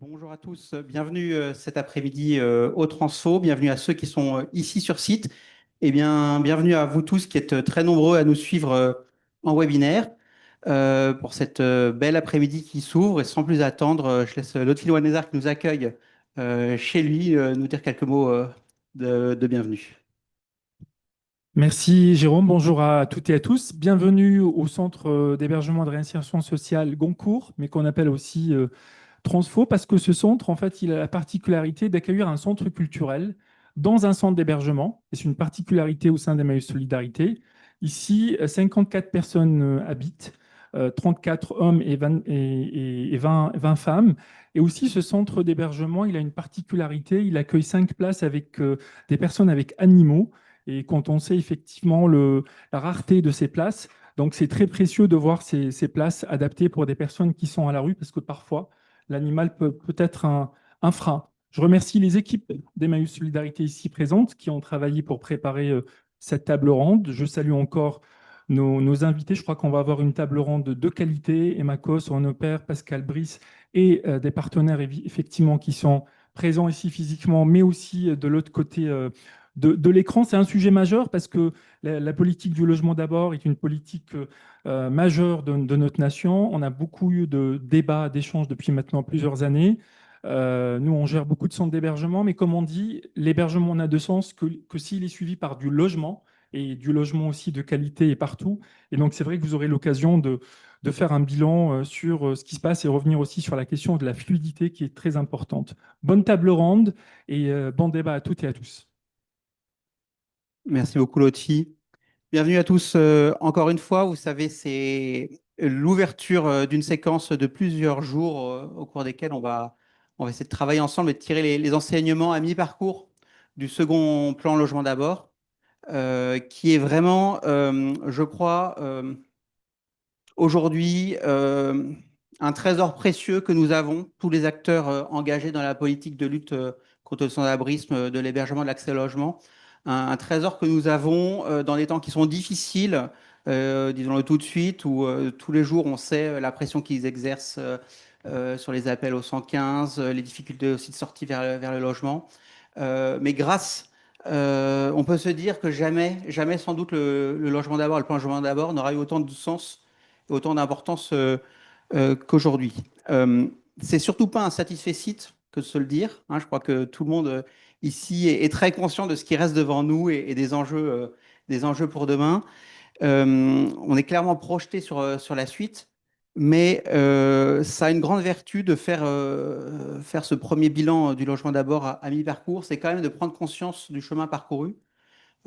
Bonjour à tous, bienvenue cet après-midi au Transfo, bienvenue à ceux qui sont ici sur site et bien bienvenue à vous tous qui êtes très nombreux à nous suivre en webinaire pour cette belle après-midi qui s'ouvre et sans plus attendre, je laisse Lotfi Ouanezar qui nous accueille chez lui nous dire quelques mots de bienvenue. Merci Jérôme, bonjour à toutes et à tous. Bienvenue au centre d'hébergement et de réinsertion sociale Goncourt, mais qu'on appelle aussi Transfo, parce que ce centre, en fait, il a la particularité d'accueillir un centre culturel dans un centre d'hébergement. Et c'est une particularité au sein d'Emmaüs Solidarité. Ici, 54 personnes habitent, 34 hommes et 20 femmes. Et aussi, ce centre d'hébergement, il a une particularité, il accueille 5 places avec des personnes avec animaux. Et quand on sait effectivement la rareté de ces places, donc c'est très précieux de voir ces places adaptées pour des personnes qui sont à la rue, parce que parfois, l'animal peut être un frein. Je remercie les équipes d'Emmaüs Solidarité ici présentes qui ont travaillé pour préparer cette table ronde. Je salue encore nos invités. Je crois qu'on va avoir une table ronde de qualité. Emma Kos, Renaud Père, Pascal Brice et des partenaires effectivement qui sont présents ici physiquement, mais aussi de l'autre côté de l'écran. C'est un sujet majeur parce que la politique du logement d'abord est une politique majeure de notre nation. On a beaucoup eu de débats, d'échanges depuis maintenant plusieurs années. Nous, on gère beaucoup de centres d'hébergement, mais comme on dit, l'hébergement n'a de sens que s'il est suivi par du logement, et du logement aussi de qualité et partout. Et donc, c'est vrai que vous aurez l'occasion de faire un bilan sur ce qui se passe et revenir aussi sur la question de la fluidité qui est très importante. Bonne table ronde et bon débat à toutes et à tous. Merci beaucoup Lotfi. Bienvenue à tous encore une fois. Vous savez, c'est l'ouverture d'une séquence de plusieurs jours au cours desquels on va essayer de travailler ensemble et de tirer les enseignements à mi-parcours du second plan logement d'abord, qui est vraiment, je crois, aujourd'hui, un trésor précieux que nous avons, tous les acteurs engagés dans la politique de lutte contre le sans-abrisme, de l'hébergement, de l'accès au logement. Un trésor que nous avons dans des temps qui sont difficiles, disons-le tout de suite, où tous les jours on sait la pression qu'ils exercent sur les appels au 115, les difficultés aussi de sortie vers le logement. Mais grâce, on peut se dire que jamais, jamais sans doute le logement d'abord, le plan logement d'abord n'aura eu autant de sens et autant d'importance qu'aujourd'hui. C'est surtout pas un satisfait que de se le dire, hein. Je crois que tout le monde ici est très conscient de ce qui reste devant nous et des enjeux pour demain. On est clairement projeté sur la suite, mais ça a une grande vertu de faire ce premier bilan du logement d'abord à mi-parcours. C'est quand même de prendre conscience du chemin parcouru,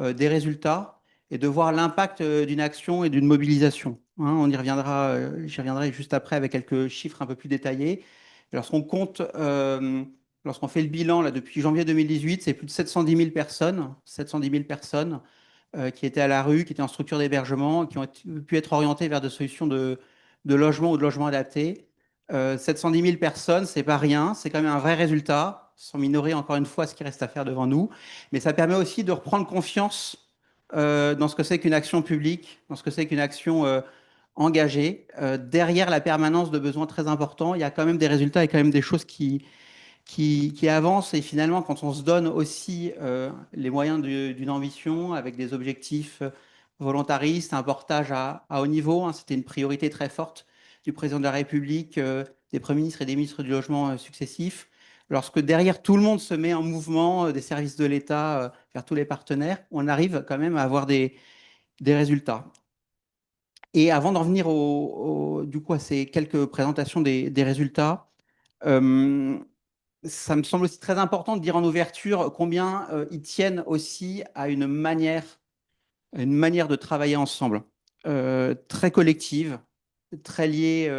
des résultats et de voir l'impact d'une action et d'une mobilisation, hein. On y reviendra, j'y reviendrai juste après avec quelques chiffres un peu plus détaillés. Lorsqu'on compte, lorsqu'on fait le bilan là, depuis janvier 2018, c'est plus de 710 000 personnes qui étaient à la rue, qui étaient en structure d'hébergement, qui ont pu être orientées vers des solutions de logement ou de logement adapté. 710 000 personnes, c'est pas rien, c'est quand même un vrai résultat, sans minorer encore une fois ce qui reste à faire devant nous. Mais ça permet aussi de reprendre confiance dans ce que c'est qu'une action publique, dans ce que c'est qu'une action engagée. Derrière la permanence de besoins très importants, il y a quand même des résultats et quand même des choses qui avancent. Et finalement, quand on se donne aussi les moyens d'une ambition avec des objectifs volontaristes, un portage à haut niveau, hein, c'était une priorité très forte du président de la République, des premiers ministres et des ministres du logement successifs. Lorsque derrière tout le monde se met en mouvement, des services de l'État vers tous les partenaires, on arrive quand même à avoir des résultats. Et avant d'en venir du coup, à ces quelques présentations des résultats, euh, ça me semble aussi très important de dire en ouverture combien ils tiennent aussi à une manière de travailler ensemble, très collective, très liée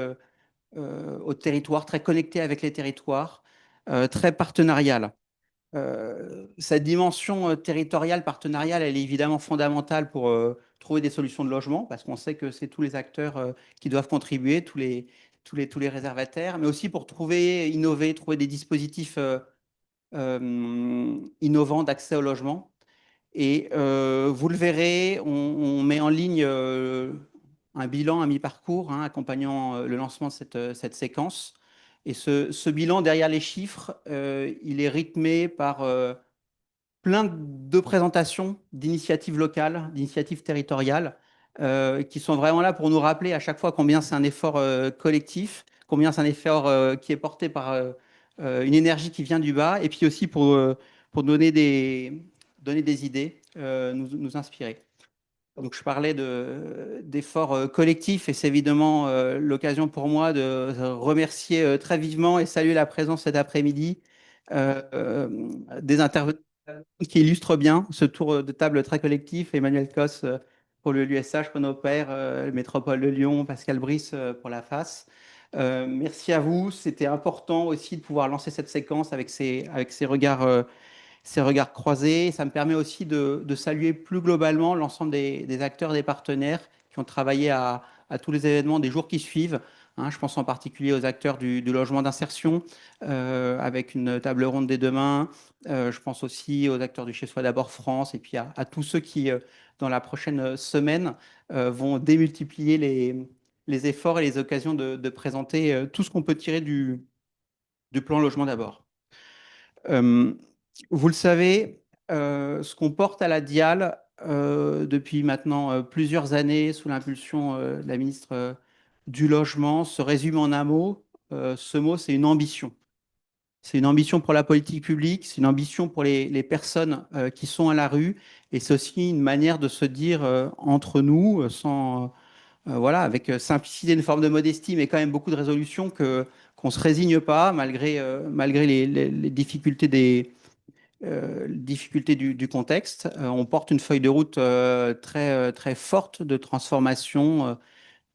au territoire, très connectée avec les territoires, très partenariale. Cette dimension territoriale, partenariale, elle est évidemment fondamentale pour trouver des solutions de logement, parce qu'on sait que c'est tous les acteurs qui doivent contribuer, tous les réservataires, mais aussi pour trouver, innover, trouver des dispositifs innovants d'accès au logement. Et vous le verrez, on met en ligne un bilan à mi-parcours, hein, accompagnant le lancement de cette séquence. Et ce bilan derrière les chiffres, il est rythmé par plein de présentations d'initiatives locales, d'initiatives territoriales, qui sont vraiment là pour nous rappeler à chaque fois combien c'est un effort collectif, combien c'est un effort qui est porté par une énergie qui vient du bas, et puis aussi pour donner des idées, nous inspirer. Donc, je parlais d'efforts collectifs et c'est évidemment l'occasion pour moi de remercier très vivement et saluer la présence cet après-midi des intervenants qui illustrent bien ce tour de table très collectif. Emmanuel Cos pour le l'USH, Renaud Père, Métropole de Lyon, Pascal Brice pour la FAS. Merci à vous. C'était important aussi de pouvoir lancer cette séquence avec ces regards croisés. Ça me permet aussi de saluer plus globalement l'ensemble des acteurs, des partenaires qui ont travaillé à tous les événements des jours qui suivent. Hein, je pense en particulier aux acteurs du logement d'insertion, avec une table ronde dès demain. Je pense aussi aux acteurs du Chez Soi d'abord France, et puis à tous ceux qui, dans la prochaine semaine, vont démultiplier les efforts et les occasions de présenter tout ce qu'on peut tirer du plan logement d'abord. Euh, Vous le savez, ce qu'on porte à la DIAL depuis maintenant plusieurs années sous l'impulsion de la ministre du Logement se résume en un mot. Ce mot, c'est une ambition. C'est une ambition pour la politique publique, c'est une ambition pour les personnes qui sont à la rue, et c'est aussi une manière de se dire entre nous, voilà, avec simplicité, une forme de modestie, mais quand même beaucoup de résolution, qu'on ne se résigne pas malgré les difficultés du contexte. On porte une feuille de route très forte de transformation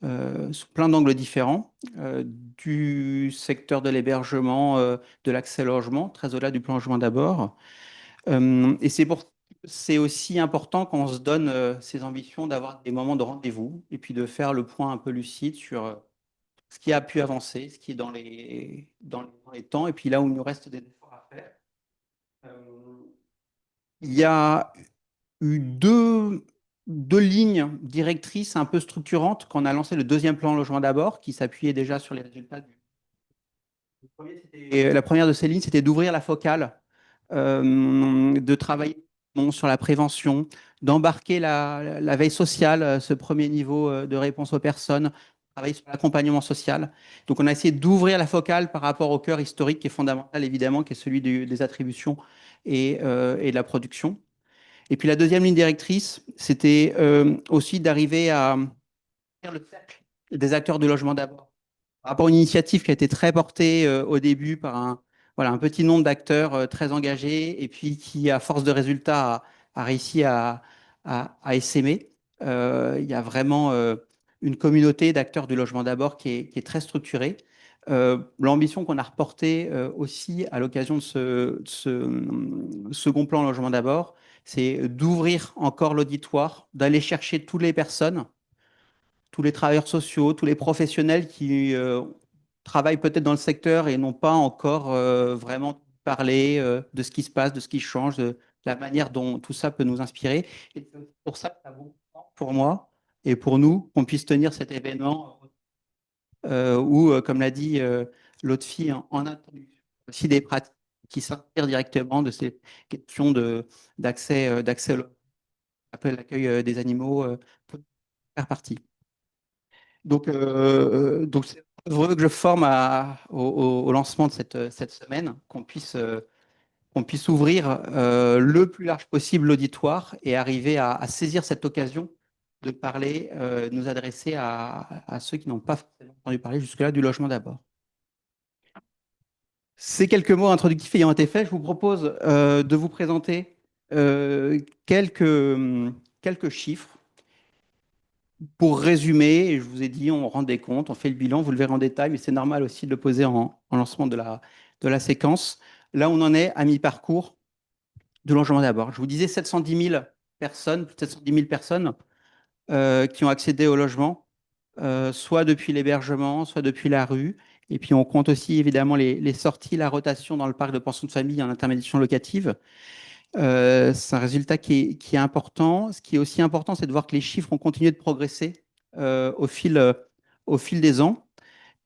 sous plein d'angles différents, du secteur de l'hébergement, de l'accès au logement, très au-delà du plan logement d'abord. Et c'est aussi important quand on se donne ces ambitions d'avoir des moments de rendez-vous et puis de faire le point un peu lucide sur ce qui a pu avancer, ce qui est dans les temps, et puis là où il nous reste des efforts à faire. Euh, il y a eu deux lignes directrices un peu structurantes quand on a lancé le deuxième plan logement d'abord, qui s'appuyait déjà sur les résultats la première de ces lignes, c'était d'ouvrir la focale, de travailler bon, sur la prévention, d'embarquer la veille sociale, ce premier niveau de réponse aux personnes, travailler sur l'accompagnement social. Donc, on a essayé d'ouvrir la focale par rapport au cœur historique qui est fondamental, évidemment, qui est celui des attributions et de la production. Et puis, la deuxième ligne directrice, c'était aussi d'arriver à faire le cercle des acteurs du logement d'abord par rapport à une initiative qui a été très portée au début par voilà, un petit nombre d'acteurs très engagés et puis qui, à force de résultats, a réussi à essaimer. Il y a vraiment une communauté d'acteurs du logement d'abord qui est très structurée. L'ambition qu'on a reportée aussi à l'occasion de ce second plan logement d'abord, c'est d'ouvrir encore l'auditoire, d'aller chercher toutes les personnes, tous les travailleurs sociaux, tous les professionnels qui travaillent peut-être dans le secteur et n'ont pas encore vraiment parlé de ce qui se passe, de ce qui change, de la manière dont tout ça peut nous inspirer. Et c'est pour ça que ça vaut pour moi et pour nous qu'on puisse tenir cet événement où, comme l'a dit l'autre fille en introduction, aussi des pratiques qui s'inspirent directement de ces questions d'accès à l'accueil des animaux peut faire partie. Donc c'est heureux que je forme au lancement de cette semaine, qu'on puisse ouvrir le plus large possible l'auditoire et arriver à saisir cette occasion de parler, de nous adresser à ceux qui n'ont pas forcément entendu parler jusque-là du logement d'abord. Ces quelques mots introductifs ayant été faits, je vous propose de vous présenter euh, quelques, quelques chiffres. Pour résumer, je vous ai dit, on rend des comptes, on fait le bilan, vous le verrez en détail, mais c'est normal aussi de le poser en lancement de la séquence. Là, on en est à mi-parcours de logement d'abord. Je vous disais 710 000 personnes, plus de 710 000 personnes qui ont accédé au logement, soit depuis l'hébergement, soit depuis la rue. Et puis, on compte aussi évidemment les sorties, la rotation dans le parc de pension de famille en intermédiation locative. C'est un résultat qui est important. Ce qui est aussi important, c'est de voir que les chiffres ont continué de progresser euh, au fil, euh, au fil des ans.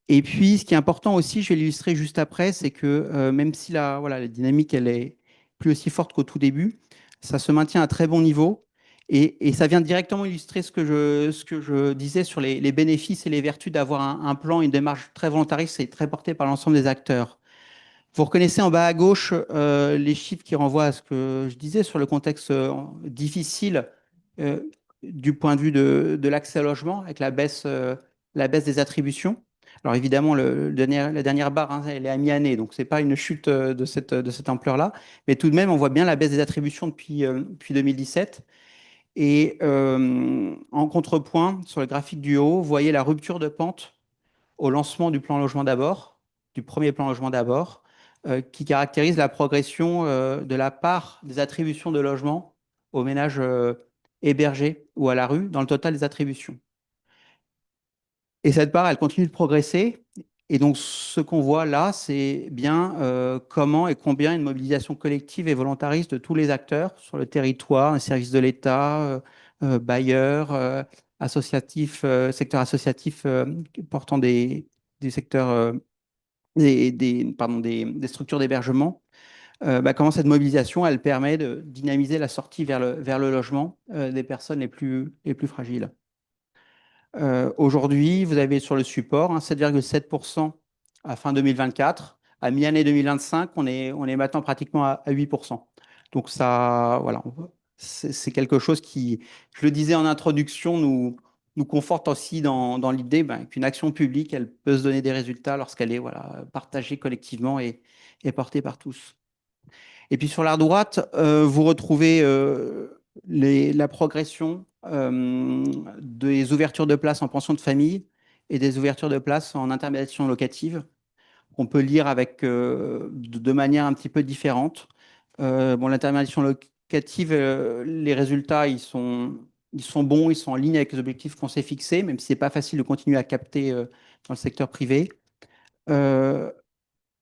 Et puis, ce qui est important aussi, je vais l'illustrer juste après, c'est que même si la dynamique, elle est plus aussi forte qu'au tout début, ça se maintient à très bon niveau. Et ça vient directement illustrer ce que je disais sur les bénéfices et les vertus d'avoir un plan, une démarche très volontariste et très portée par l'ensemble des acteurs. Vous reconnaissez en bas à gauche les chiffres qui renvoient à ce que je disais sur le contexte difficile euh, du point de vue de l'accès au logement, avec la baisse des attributions. Alors évidemment, la dernière barre, hein, elle est à mi-année, donc ce n'est pas une chute de cette ampleur-là. Mais tout de même, on voit bien la baisse des attributions depuis 2017. Et en contrepoint, sur le graphique du haut, vous voyez la rupture de pente au lancement du plan logement d'abord, du premier plan logement d'abord, qui caractérise la progression de la part des attributions de logement aux ménages hébergés ou à la rue dans le total des attributions. Et cette part, elle continue de progresser. Et donc, ce qu'on voit là, c'est bien comment et combien une mobilisation collective et volontariste de tous les acteurs sur le territoire, les services de l'État, bailleurs, associatifs, secteur associatif portant des secteurs, des structures d'hébergement, comment cette mobilisation, elle permet de dynamiser la sortie vers le logement des personnes les plus fragiles. Aujourd'hui, vous avez sur le support 7,7% à fin 2024. À mi-année 2025, on est maintenant pratiquement à 8%. Donc ça, voilà, c'est quelque chose qui, je le disais en introduction, nous conforte aussi dans l'idée qu'une action publique, elle peut se donner des résultats lorsqu'elle est voilà, partagée collectivement et portée par tous. Et puis sur la droite, vous retrouvez la progression des ouvertures de places en pension de famille et des ouvertures de places en intermédiation locative, qu'on peut lire avec, de manière un petit peu différente. Bon, l'intermédiation locative, les résultats, ils sont bons, ils sont en ligne avec les objectifs qu'on s'est fixés, même si ce n'est pas facile de continuer à capter dans le secteur privé. Euh,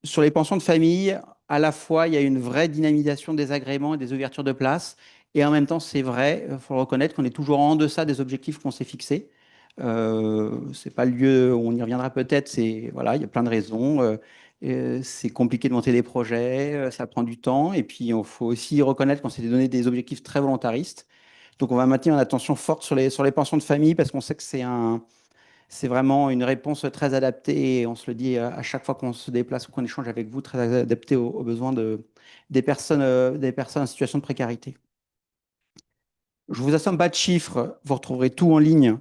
sur les pensions de famille, à la fois, il y a une vraie dynamisation des agréments et des ouvertures de places. Et en même temps, c'est vrai, il faut le reconnaître qu'on est toujours en deçà des objectifs qu'on s'est fixés. C'est pas le lieu où on y reviendra peut-être. C'est voilà, il y a plein de raisons. C'est compliqué de monter des projets, ça prend du temps. Et puis, il faut aussi reconnaître qu'on s'est donné des objectifs très volontaristes. Donc, on va maintenir une attention forte sur les pensions de famille parce qu'on sait que c'est vraiment une réponse très adaptée et on se le dit à chaque fois qu'on se déplace ou qu'on échange avec vous, très adaptée aux besoins des personnes en situation de précarité. Je vous assomme pas de chiffres, vous retrouverez tout en ligne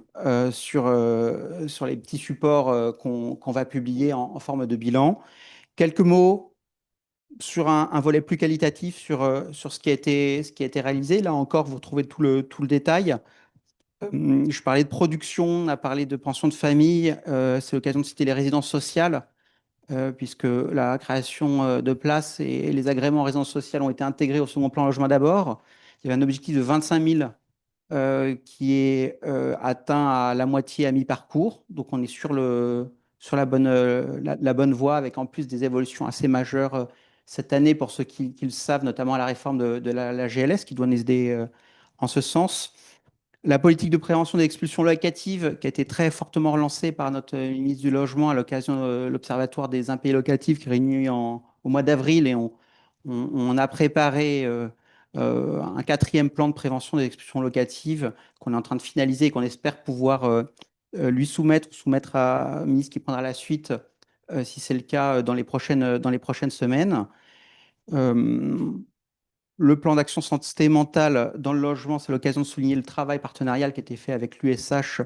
sur les petits supports qu'on va publier en forme de bilan. Quelques mots sur un volet plus qualitatif sur ce qui a été réalisé. Là encore, vous retrouvez tout le détail. Je parlais de production, on a parlé de pension de famille. C'est l'occasion de citer les résidences sociales, puisque la création de places et les agréments en résidence sociale ont été intégrés au second plan logement d'abord. Il y avait un objectif de 25 000 qui est atteint à la moitié à mi-parcours. Donc on est sur la bonne voie, avec en plus des évolutions assez majeures cette année pour ceux qui le savent, notamment à la réforme de la GLS qui doit nous aider en ce sens. La politique de prévention des expulsions locatives, qui a été très fortement relancée par notre ministre du Logement à l'occasion de l'Observatoire des impayés locatifs qui est réuni au mois d'avril, et on a préparé un quatrième plan de prévention des expulsions locatives qu'on est en train de finaliser et qu'on espère pouvoir lui soumettre à un ministre qui prendra la suite, si c'est le cas, dans les prochaines semaines. Euh, le plan d'action santé mentale dans le logement, c'est l'occasion de souligner le travail partenarial qui a été fait avec l'USH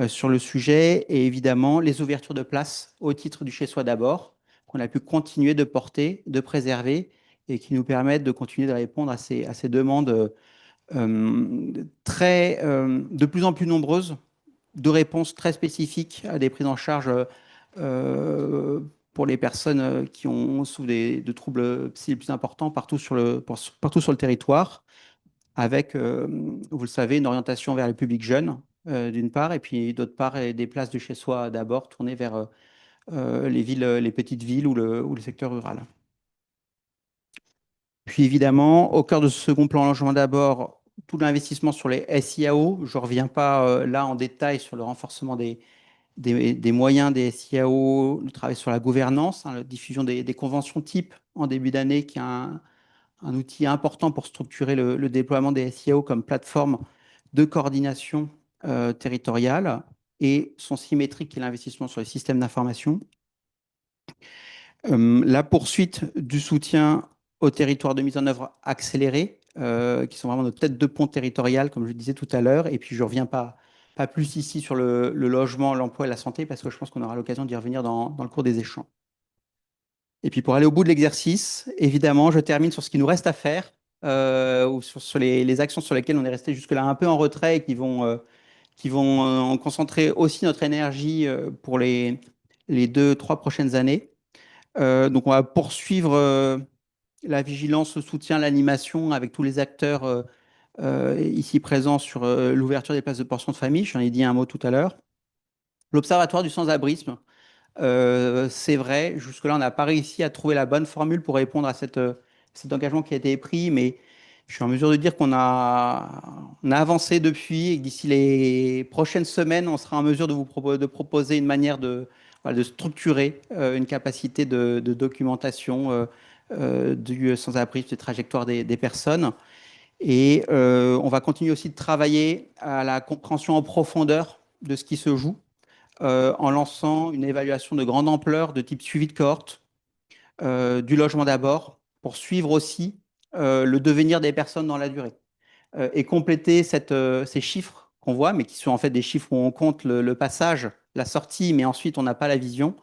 sur le sujet et évidemment les ouvertures de places au titre du chez-soi d'abord, qu'on a pu continuer de porter, de préserver et qui nous permettent de continuer de répondre à ces demandes de plus en plus nombreuses, de réponses très spécifiques à des prises en charge euh, pour les personnes qui ont souffert de troubles psy les plus importants partout sur le territoire, avec, vous le savez, une orientation vers le public jeune, d'une part, et puis d'autre part, et des places de chez soi d'abord tournées vers les villes, les petites villes ou le secteur rural. Puis évidemment, au cœur de ce second plan logement d'abord, tout l'investissement sur les SIAO. Je ne reviens pas là en détail sur le renforcement des moyens des SIAO, le travail sur la gouvernance, la diffusion des conventions type en début d'année, qui est un outil important pour structurer le déploiement des SIAO comme plateforme de coordination territoriale, et son symétrique, qui est l'investissement sur les systèmes d'information. La poursuite du soutien aux territoires de mise en œuvre accélérée, qui sont vraiment nos têtes de pont territoriales, comme je le disais tout à l'heure. Et puis, je ne reviens pas plus ici sur le logement, l'emploi et la santé, parce que je pense qu'on aura l'occasion d'y revenir dans le cours des échanges. Et puis, pour aller au bout de l'exercice, évidemment, je termine sur ce qui nous reste à faire, ou sur les actions sur lesquelles on est resté jusque-là un peu en retrait et qui vont concentrer aussi notre énergie pour les 2, 3 prochaines années. Donc, on va poursuivre la vigilance, le soutien, l'animation avec tous les acteurs ici présents sur l'ouverture des places de pension de famille. J'en ai dit un mot tout à l'heure. L'Observatoire du sans-abrisme, c'est vrai, jusque-là, on n'a pas réussi à trouver la bonne formule pour répondre à cet engagement qui a été pris, mais je suis en mesure de dire on a avancé depuis, et que d'ici les prochaines semaines, on sera en mesure de de proposer une manière voilà, de structurer une capacité de documentation du sans-abrisme, des trajectoires des personnes. Et on va continuer aussi de travailler à la compréhension en profondeur de ce qui se joue, en lançant une évaluation de grande ampleur de type suivi de cohorte, du logement d'abord, pour suivre aussi le devenir des personnes dans la durée, et compléter ces chiffres qu'on voit, mais qui sont en fait des chiffres où on compte le passage, la sortie, mais ensuite on n'a pas la vision.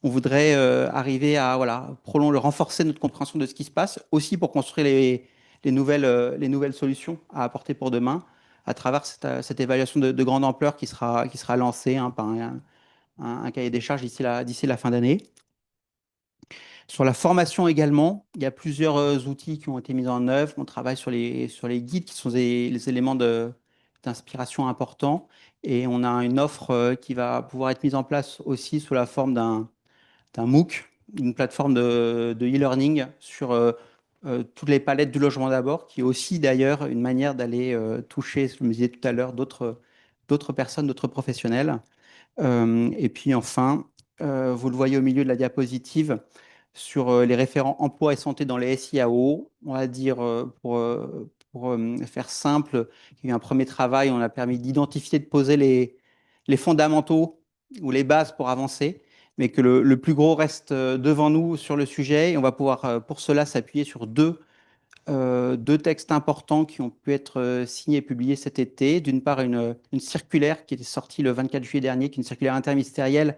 On voudrait arriver à voilà, renforcer notre compréhension de ce qui se passe, aussi pour construire les nouvelles solutions à apporter pour demain, à travers cette évaluation de grande ampleur qui sera lancée par un cahier des charges d'ici la fin d'année. Sur la formation également, il y a plusieurs outils qui ont été mis en œuvre. On travaille sur les guides qui sont les éléments d'inspiration importants. Et on a une offre qui va pouvoir être mise en place aussi sous la forme d'un MOOC, une plateforme de e-learning sur toutes les palettes du logement d'abord, qui est aussi d'ailleurs une manière d'aller toucher, je me disais tout à l'heure, d'autres personnes, d'autres professionnels. Et puis enfin, vous le voyez au milieu de la diapositive, sur les référents emploi et santé dans les SIAO, on va dire, pour faire simple, il y a eu un premier travail, on a permis d'identifier, de poser les fondamentaux ou les bases pour avancer, mais que le plus gros reste devant nous sur le sujet. Et on va pouvoir, pour cela, s'appuyer sur deux textes importants qui ont pu être signés et publiés cet été. D'une part, une circulaire qui est sortie le 24 juillet dernier, qui est une circulaire interministérielle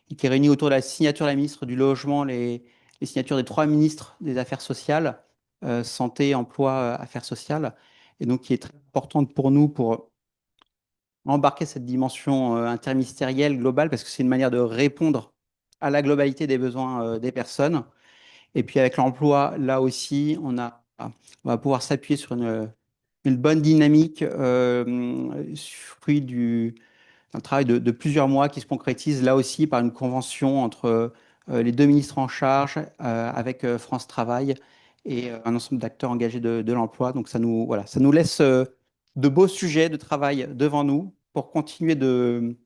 et qui réunit autour de la signature de la ministre du Logement les signatures des 3 ministres des Affaires sociales, santé, emploi, affaires sociales, et donc qui est très importante pour nous pour embarquer cette dimension interministérielle globale, parce que c'est une manière de répondre à la globalité des besoins des personnes. Et puis avec l'emploi, là aussi, on va pouvoir s'appuyer sur une bonne dynamique, fruit d'un travail de plusieurs mois qui se concrétise là aussi par une convention entre les 2 ministres en charge, avec France Travail et un ensemble d'acteurs engagés de l'emploi. Donc voilà, ça nous laisse de beaux sujets de travail devant nous pour continuer de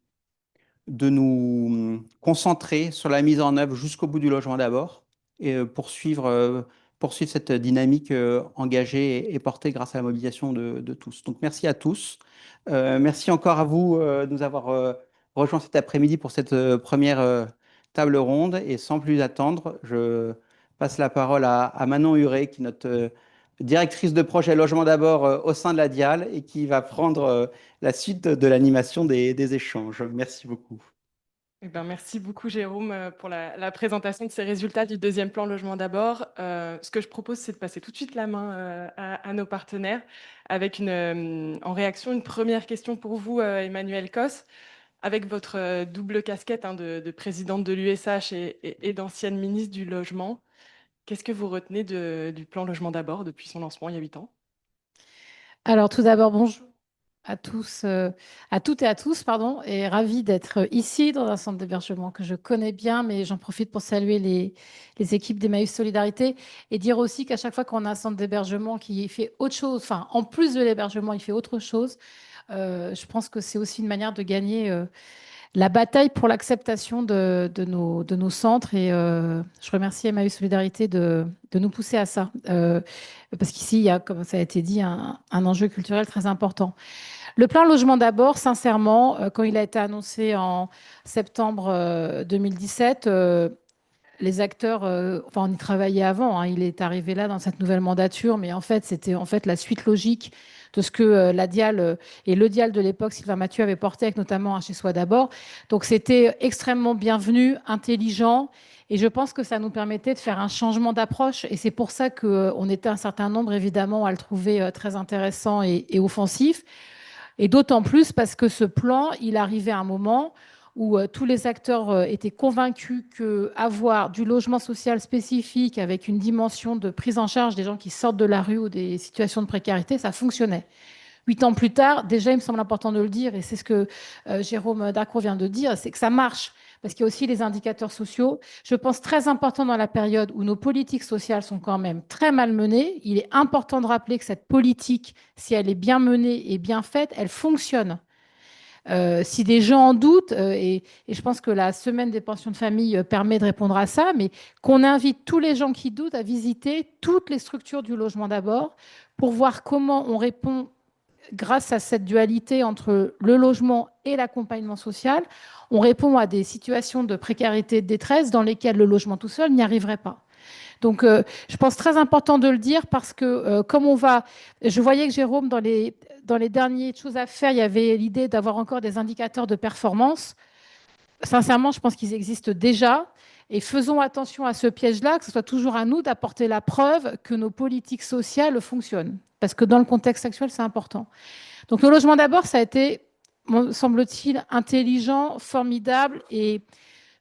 nous concentrer sur la mise en œuvre jusqu'au bout du logement d'abord, et poursuivre cette dynamique engagée et portée grâce à la mobilisation de tous. Donc merci à tous. Merci encore à vous de nous avoir rejoints cet après-midi pour cette première table ronde. Et sans plus attendre, je passe la parole à Manon Huré, qui est notre directrice de projet Logement d'abord au sein de la DIAL, et qui va prendre la suite de l'animation des échanges. Merci beaucoup. Eh ben, merci beaucoup, Jérôme, pour la présentation de ces résultats du deuxième plan Logement d'abord. Ce que je propose, c'est de passer tout de suite la main à nos partenaires avec en réaction une première question pour vous, Emmanuel Cos. Avec votre double casquette de présidente de l'USH et d'ancienne ministre du Logement, qu'est-ce que vous retenez du plan Logement d'abord depuis son lancement il y a 8 ans? Alors, tout d'abord, bonjour à tous, à toutes et à tous, pardon, et ravi d'être ici dans un centre d'hébergement que je connais bien, mais j'en profite pour saluer les équipes d'Emmaüs Solidarité et dire aussi qu'à chaque fois qu'on a un centre d'hébergement qui fait autre chose, enfin, en plus de l'hébergement, il fait autre chose, je pense que c'est aussi une manière de gagner la bataille pour l'acceptation de nos centres. Et je remercie Emmaüs Solidarité de nous pousser à ça. Parce qu'ici, il y a, comme ça a été dit, un enjeu culturel très important. Le plan Logement d'abord, sincèrement, quand il a été annoncé en septembre 2017, les acteurs, enfin on y travaillait avant, hein, il est arrivé là dans cette nouvelle mandature, mais en fait c'était en fait la suite logique de ce que la Dial et le Dial de l'époque, Sylvain Mathieu, avait porté avec notamment un Chez Soi d'abord. Donc c'était extrêmement bienvenu, intelligent, et je pense que ça nous permettait de faire un changement d'approche, et c'est pour ça qu'on était un certain nombre évidemment à le trouver très intéressant et offensif. Et d'autant plus parce que ce plan, il arrivait à un moment où tous les acteurs étaient convaincus qu'avoir du logement social spécifique avec une dimension de prise en charge des gens qui sortent de la rue ou des situations de précarité, ça fonctionnait. 8 ans plus tard, déjà, il me semble important de le dire, et c'est ce que Jérôme Dacro vient de dire, c'est que ça marche. Parce qu'il y a aussi les indicateurs sociaux. Je pense très important dans la période où nos politiques sociales sont quand même très mal menées. Il est important de rappeler que cette politique, si elle est bien menée et bien faite, elle fonctionne. Si des gens en doutent, et je pense que la semaine des pensions de famille permet de répondre à ça, mais qu'on invite tous les gens qui doutent à visiter toutes les structures du logement d'abord pour voir comment on répond grâce à cette dualité entre le logement et l'accompagnement social, on répond à des situations de précarité et de détresse dans lesquelles le logement tout seul n'y arriverait pas. Donc, je pense très important de le dire parce que comme on va... Je voyais que Jérôme, dans les dernières choses à faire, il y avait l'idée d'avoir encore des indicateurs de performance. Sincèrement, je pense qu'ils existent déjà. Et faisons attention à ce piège-là, que ce soit toujours à nous d'apporter la preuve que nos politiques sociales fonctionnent. Parce que dans le contexte actuel, c'est important. Donc le logement d'abord, ça a été, me semble-t-il, intelligent, formidable et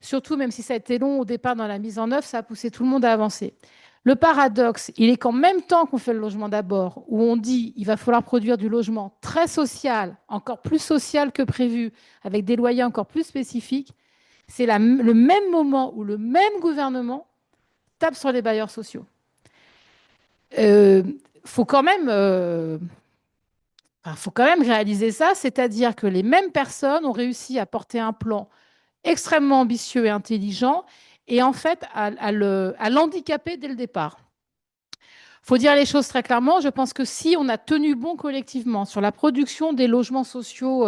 surtout, même si ça a été long au départ dans la mise en œuvre, ça a poussé tout le monde à avancer. Le paradoxe, il est qu'en même temps qu'on fait le logement d'abord, où on dit il va falloir produire du logement très social, encore plus social que prévu, avec des loyers encore plus spécifiques, c'est le même moment où le même gouvernement tape sur les bailleurs sociaux. Faut quand même réaliser ça, c'est-à-dire que les mêmes personnes ont réussi à porter un plan extrêmement ambitieux et intelligent et en fait à l'handicaper dès le départ. Il faut dire les choses très clairement. Je pense que si on a tenu bon collectivement sur la production des logements sociaux,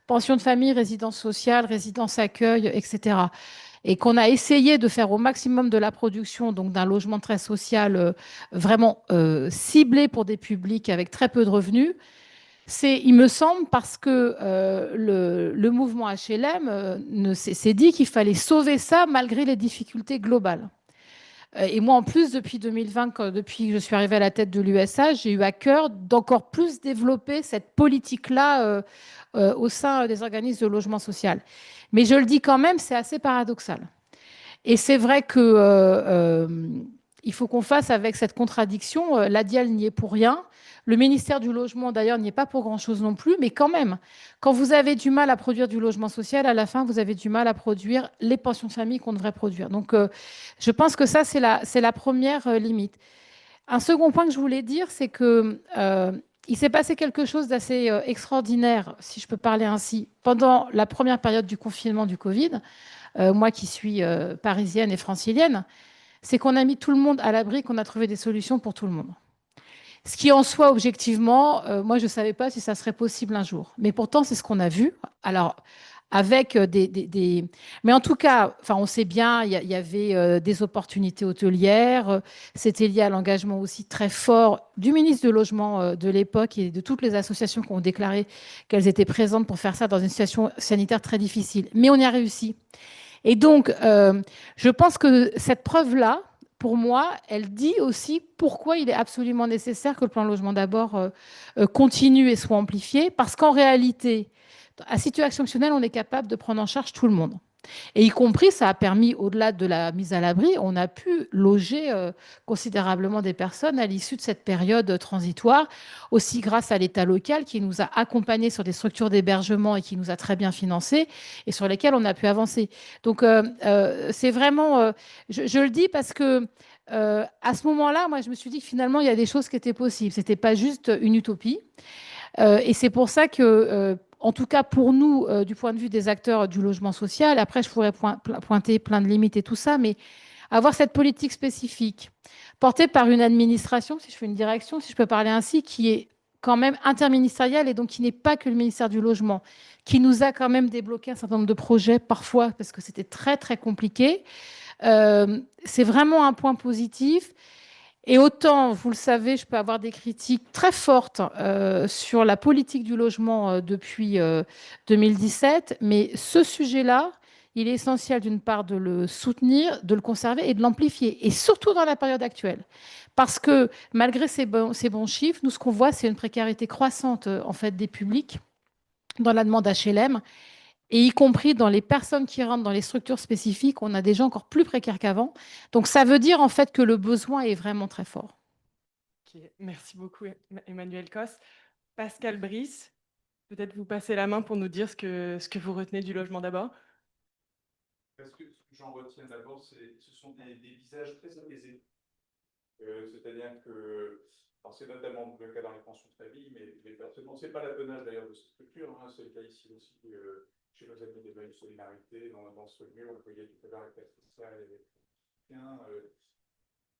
pensions de famille, résidences sociales, résidences accueil, etc., et qu'on a essayé de faire au maximum de la production, donc d'un logement très social, vraiment ciblé pour des publics avec très peu de revenus, c'est, il me semble, parce que le mouvement HLM s'est dit qu'il fallait sauver ça malgré les difficultés globales. Et moi, en plus, depuis 2020, depuis que je suis arrivée à la tête de l'USA, j'ai eu à cœur d'encore plus développer cette politique-là au sein des organismes de logement social. Mais je le dis quand même, c'est assez paradoxal. Et c'est vrai que il faut qu'on fasse avec cette contradiction. La Dial n'y est pour rien. Le ministère du Logement, d'ailleurs, n'y est pas pour grand-chose non plus. Mais quand même, quand vous avez du mal à produire du logement social, à la fin, vous avez du mal à produire les pensions de famille qu'on devrait produire. Donc, je pense que ça, c'est la première limite. Un second point que je voulais dire, c'est que il s'est passé quelque chose d'assez extraordinaire, si je peux parler ainsi, pendant la première période du confinement du Covid. Moi qui suis parisienne et francilienne, c'est qu'on a mis tout le monde à l'abri, qu'on a trouvé des solutions pour tout le monde. Ce qui en soi, objectivement, moi, je ne savais pas si ça serait possible un jour. Mais pourtant, c'est ce qu'on a vu. Alors, avec des... Mais en tout cas, enfin, on sait bien, il y avait des opportunités hôtelières. C'était lié à l'engagement aussi très fort du ministre du Logement de l'époque et de toutes les associations qui ont déclaré qu'elles étaient présentes pour faire ça dans une situation sanitaire très difficile. Mais on y a réussi. Et donc, je pense que cette preuve-là, pour moi, elle dit aussi pourquoi il est absolument nécessaire que le plan logement d'abord continue et soit amplifié. Parce qu'en réalité, à situation exceptionnelle, on est capable de prendre en charge tout le monde. Et y compris, ça a permis, au-delà de la mise à l'abri, on a pu loger considérablement des personnes à l'issue de cette période transitoire, aussi grâce à l'État local qui nous a accompagnés sur des structures d'hébergement et qui nous a très bien financés et sur lesquelles on a pu avancer. Donc, c'est vraiment... je le dis parce que à ce moment-là, moi, je me suis dit que finalement, il y a des choses qui étaient possibles. Ce n'était pas juste une utopie. Et c'est pour ça que... en tout cas pour nous, du point de vue des acteurs du logement social. Après, je pourrais pointer plein de limites et tout ça, mais avoir cette politique spécifique portée par une administration, si je fais une direction, si je peux parler ainsi, qui est quand même interministérielle et donc qui n'est pas que le ministère du Logement, qui nous a quand même débloqué un certain nombre de projets parfois parce que c'était très, très compliqué. C'est vraiment un point positif. Et autant, vous le savez, je peux avoir des critiques très fortes sur la politique du logement depuis 2017, mais ce sujet-là, il est essentiel d'une part de le soutenir, de le conserver et de l'amplifier, et surtout dans la période actuelle. Parce que malgré ces bons chiffres, nous, ce qu'on voit, c'est une précarité croissante en fait, des publics dans la demande HLM, et y compris dans les personnes qui rentrent dans les structures spécifiques, on a des gens encore plus précaires qu'avant. Donc ça veut dire en fait que le besoin est vraiment très fort. Ok, merci beaucoup, Emmanuel Cos. Pascal Brice, peut-être vous passez la main pour nous dire ce que vous retenez du logement d'abord. Parce que ce que j'en retiens d'abord, ce sont des visages très apaisés. C'est-à-dire que, c'est notamment le cas dans les pensions de famille, mais les personnes, c'est pas l'apanage d'ailleurs de cette structure, hein, c'est le cas ici aussi chez nos amis des Bains de Solidarité, dans ce lieu, on voyait tout à l'heure avec Patricia et avec Christian.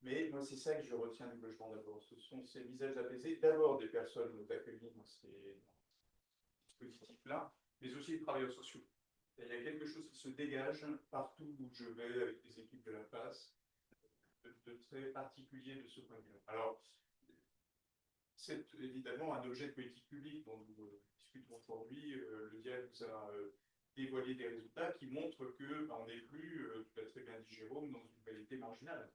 Mais moi, c'est ça que je retiens du logement d'abord. Ce sont ces visages apaisés, d'abord des personnes accueillies dans ces dispositifs-là, mais aussi des travailleurs sociaux. Il y a quelque chose qui se dégage partout où je vais avec les équipes de la place, de très particulier de ce point de vue. Alors, c'est évidemment un objet de politique publique dont nous discutons aujourd'hui. Le DIAL vous a dévoilé des résultats qui montrent qu'on n'est plus, tu l'as très bien dit Jérôme, dans une qualité marginale.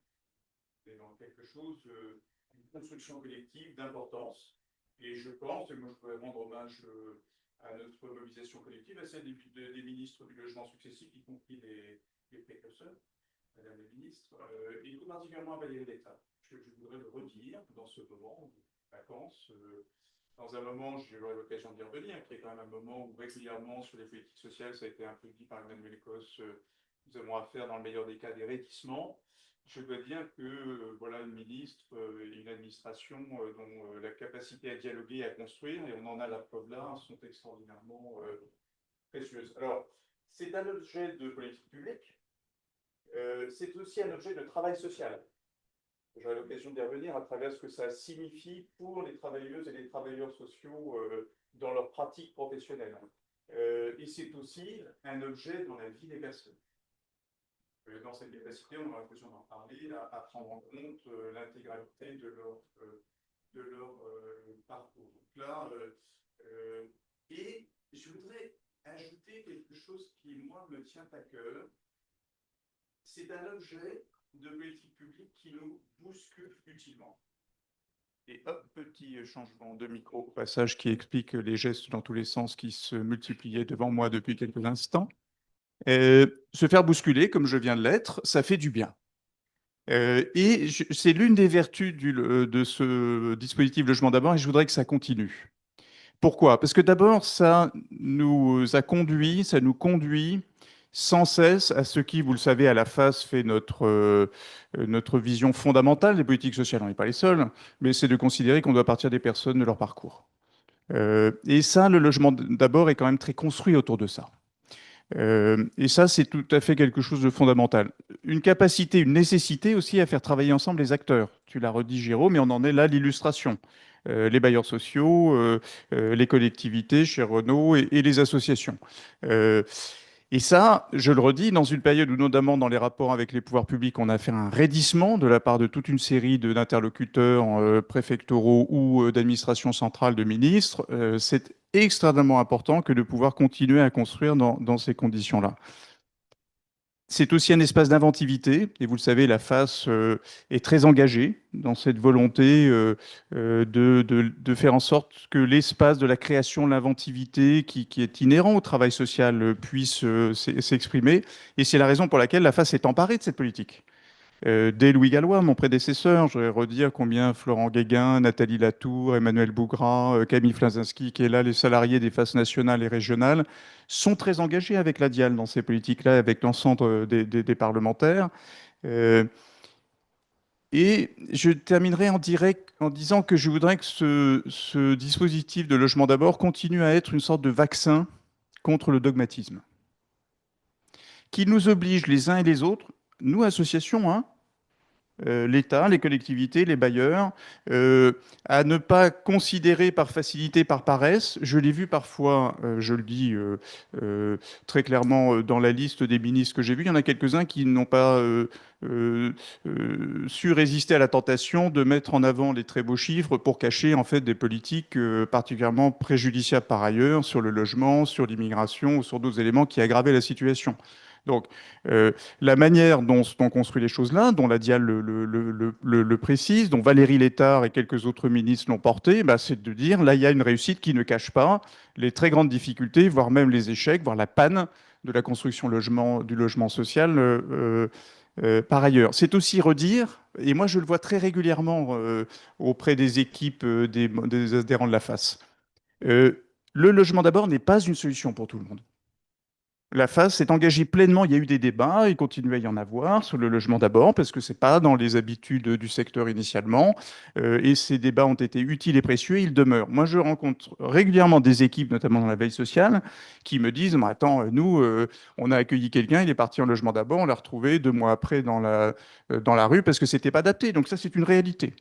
C'est dans quelque chose, une construction collective d'importance. Et je pense, et moi je voudrais rendre hommage à notre mobilisation collective, à celle des ministres du logement successifs, y compris les précurseurs, Madame la ministre, et tout particulièrement à Valérie Létard. Je voudrais le redire dans ce moment de vacances, dans un moment, j'aurai l'occasion d'y revenir, qui est quand même un moment où régulièrement sur les politiques sociales, ça a été un peu dit par Emmanuel Cos, nous avons affaire dans le meilleur des cas des rétissements. Je dois dire que voilà une ministre, une administration dont la capacité à dialoguer et à construire, et on en a la preuve là, sont extraordinairement précieuses. Alors, c'est un objet de politique publique, c'est aussi un objet de travail social. J'aurai l'occasion d'y revenir à travers ce que ça signifie pour les travailleuses et les travailleurs sociaux dans leur pratique professionnelle. Et c'est aussi un objet dans la vie des personnes. Dans cette capacité, on aura l'occasion d'en parler, à prendre en compte l'intégralité de leur parcours. Donc là, et je voudrais ajouter quelque chose qui, moi, me tient à cœur. C'est un objet de politique publique qui nous bouscule utilement. Et hop, petit changement de micro au passage qui explique les gestes dans tous les sens qui se multipliaient devant moi depuis quelques instants. Se faire bousculer, comme je viens de l'être, ça fait du bien. Et c'est l'une des vertus de ce dispositif Logement d'abord, et je voudrais que ça continue. Pourquoi? Parce que d'abord, ça nous conduit sans cesse à ce qui, vous le savez, à la face fait notre vision fondamentale des politiques sociales. On n'est pas les seuls, mais c'est de considérer qu'on doit partir des personnes, de leur parcours. Et ça, le Logement d'abord est quand même très construit autour de ça. Et ça, c'est tout à fait quelque chose de fondamental. Une capacité, une nécessité aussi à faire travailler ensemble les acteurs. Tu l'as redit, Jérôme, mais on en est là l'illustration. Les bailleurs sociaux, les collectivités chez Renault et les associations. Et ça, je le redis, dans une période où, notamment dans les rapports avec les pouvoirs publics, on a fait un raidissement de la part de toute une série d'interlocuteurs préfectoraux ou d'administrations centrales de ministres, c'est extrêmement important que de pouvoir continuer à construire dans ces conditions-là. C'est aussi un espace d'inventivité, et vous le savez, la FAS est très engagée dans cette volonté de faire en sorte que l'espace de la création, de l'inventivité, qui est inhérent au travail social, puisse s'exprimer. Et c'est la raison pour laquelle la FAS s'est emparée de cette politique. Dès Louis Gallois, mon prédécesseur, je voudrais redire combien Florent Guéguin, Nathalie Latour, Emmanuel Bougrat, Camille Flazinski, qui est là, les salariés des FAS nationales et régionales, sont très engagés avec la DIAL dans ces politiques-là, avec l'ensemble des parlementaires. Et je terminerai en direct en disant que je voudrais que ce dispositif de logement d'abord continue à être une sorte de vaccin contre le dogmatisme, qui nous oblige les uns et les autres, nous associations, hein, l'État, les collectivités, les bailleurs, à ne pas considérer par facilité, par paresse. Je l'ai vu parfois, je le dis très clairement dans la liste des ministres que j'ai vus, il y en a quelques-uns qui n'ont pas su résister à la tentation de mettre en avant les très beaux chiffres pour cacher en fait des politiques particulièrement préjudiciables par ailleurs sur le logement, sur l'immigration ou sur d'autres éléments qui aggravaient la situation. Donc, la manière dont on construit les choses là, dont la Dial le précise, dont Valérie Létard et quelques autres ministres l'ont porté, bah, c'est de dire là, il y a une réussite qui ne cache pas les très grandes difficultés, voire même les échecs, voire la panne de la construction du logement social par ailleurs. C'est aussi redire, et moi je le vois très régulièrement auprès des équipes des adhérents de la FAS, le logement d'abord n'est pas une solution pour tout le monde. La FAS s'est engagée pleinement, il y a eu des débats, il continue à y en avoir sur le logement d'abord, parce que ce n'est pas dans les habitudes du secteur initialement, et ces débats ont été utiles et précieux, et ils demeurent. Moi, je rencontre régulièrement des équipes, notamment dans la veille sociale, qui me disent « Attends, nous, on a accueilli quelqu'un, il est parti en logement d'abord, on l'a retrouvé 2 mois après dans la rue, parce que ce n'était pas adapté. » Donc ça, c'est une réalité.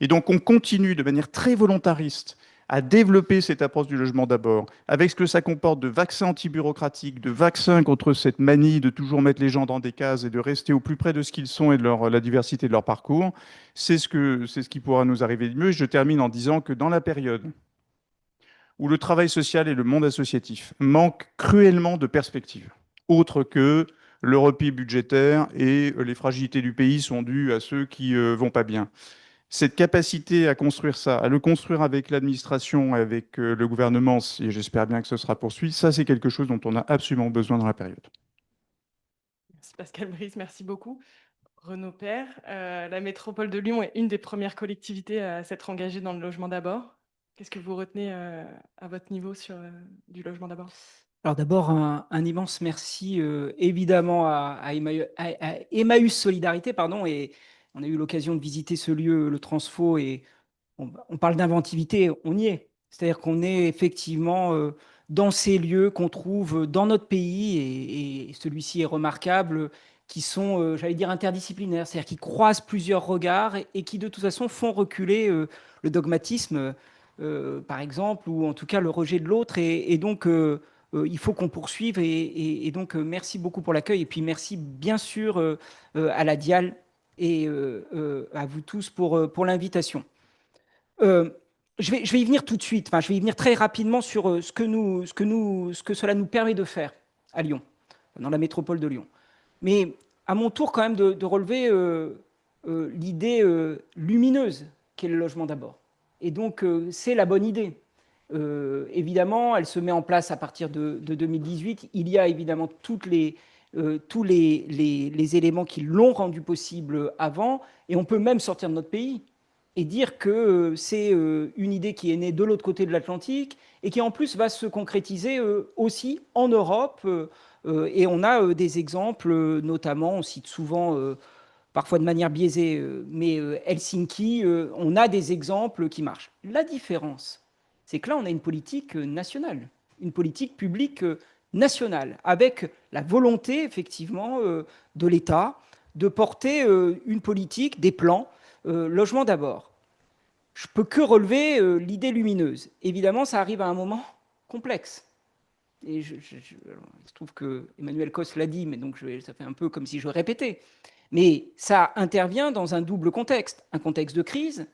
Et donc, on continue de manière très volontariste à développer cette approche du logement d'abord, avec ce que ça comporte de vaccins anti-bureaucratiques, de vaccins contre cette manie de toujours mettre les gens dans des cases et de rester au plus près de ce qu'ils sont et de la diversité de leur parcours, c'est ce qui pourra nous arriver de mieux. Et je termine en disant que dans la période où le travail social et le monde associatif manquent cruellement de perspectives, autres que le repli budgétaire et les fragilités du pays sont dues à ceux qui vont pas bien. Cette capacité à construire ça, à le construire avec l'administration, avec le gouvernement, et j'espère bien que ce sera poursuivi, ça c'est quelque chose dont on a absolument besoin dans la période. Merci Pascal Brice, merci beaucoup. Renaud Père, la métropole de Lyon est une des premières collectivités à s'être engagée dans le logement d'abord. Qu'est-ce que vous retenez à votre niveau sur du logement d'abord? Alors d'abord, un immense merci évidemment à Emmaüs Solidarité, pardon, et on a eu l'occasion de visiter ce lieu, le Transfo, et on parle d'inventivité, on y est. C'est-à-dire qu'on est effectivement dans ces lieux qu'on trouve dans notre pays, et celui-ci est remarquable, qui sont, j'allais dire, interdisciplinaires, c'est-à-dire qui croisent plusieurs regards et qui de toute façon font reculer le dogmatisme, par exemple, ou en tout cas le rejet de l'autre, et donc il faut qu'on poursuive, et donc merci beaucoup pour l'accueil, et puis merci bien sûr à la Dial et à vous tous pour l'invitation. Je vais y venir tout de suite, enfin, je vais y venir très rapidement sur ce que cela nous permet de faire à Lyon, dans la métropole de Lyon. Mais à mon tour quand même de relever l'idée lumineuse qu'est le logement d'abord. Et donc c'est la bonne idée. Évidemment, elle se met en place à partir de 2018. Il y a évidemment tous les éléments qui l'ont rendu possible avant, et on peut même sortir de notre pays et dire que c'est une idée qui est née de l'autre côté de l'Atlantique et qui en plus va se concrétiser aussi en Europe. Et on a des exemples, notamment, on cite souvent, parfois de manière biaisée, mais Helsinki, on a des exemples qui marchent. La différence, c'est que là, on a une politique nationale, une politique publique nationale, avec la volonté, effectivement, de l'État de porter une politique, des plans, logement d'abord. Je peux que relever l'idée lumineuse. Évidemment, ça arrive à un moment complexe. Et je trouve que Emmanuel Cos l'a dit, mais donc ça fait un peu comme si je répétais. Mais ça intervient dans un double contexte. Un contexte de crise,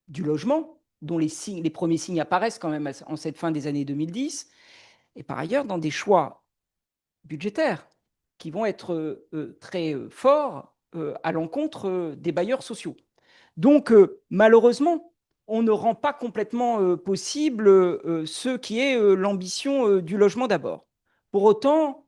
du logement, dont les premiers signes apparaissent quand même en cette fin des années 2010, et par ailleurs dans des choix budgétaires qui vont être très forts à l'encontre des bailleurs sociaux. Donc, malheureusement, on ne rend pas complètement possible ce qui est l'ambition du logement d'abord. Pour autant,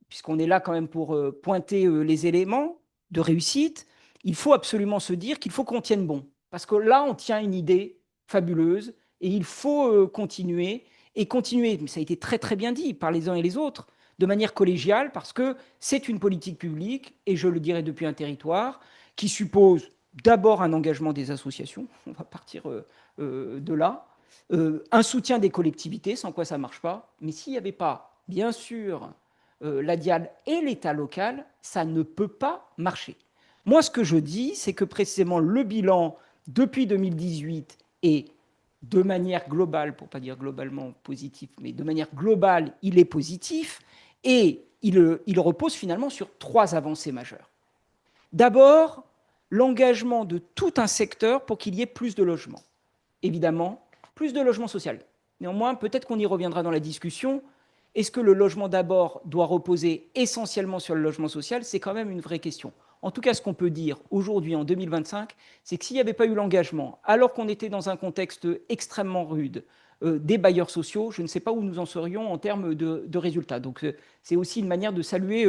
puisqu'on est là quand même pour pointer les éléments de réussite, il faut absolument se dire qu'il faut qu'on tienne bon. Parce que là, on tient une idée fabuleuse et il faut continuer. Et continuer, mais ça a été très très bien dit par les uns et les autres, de manière collégiale, parce que c'est une politique publique, et je le dirai depuis un territoire, qui suppose d'abord un engagement des associations, on va partir de là, un soutien des collectivités, sans quoi ça ne marche pas, mais s'il n'y avait pas, bien sûr, la DIAL et l'État local, ça ne peut pas marcher. Moi, ce que je dis, c'est que précisément le bilan depuis 2018 est de manière globale, pour ne pas dire globalement positif, mais de manière globale, il est positif et il repose finalement sur 3 avancées majeures. D'abord, l'engagement de tout un secteur pour qu'il y ait plus de logements. Évidemment, plus de logements sociaux. Néanmoins, peut-être qu'on y reviendra dans la discussion. Est-ce que le logement d'abord doit reposer essentiellement sur le logement social? C'est quand même une vraie question. En tout cas, ce qu'on peut dire aujourd'hui, en 2025, c'est que s'il n'y avait pas eu l'engagement, alors qu'on était dans un contexte extrêmement rude, des bailleurs sociaux, je ne sais pas où nous en serions en termes de résultats. Donc, c'est aussi une manière de saluer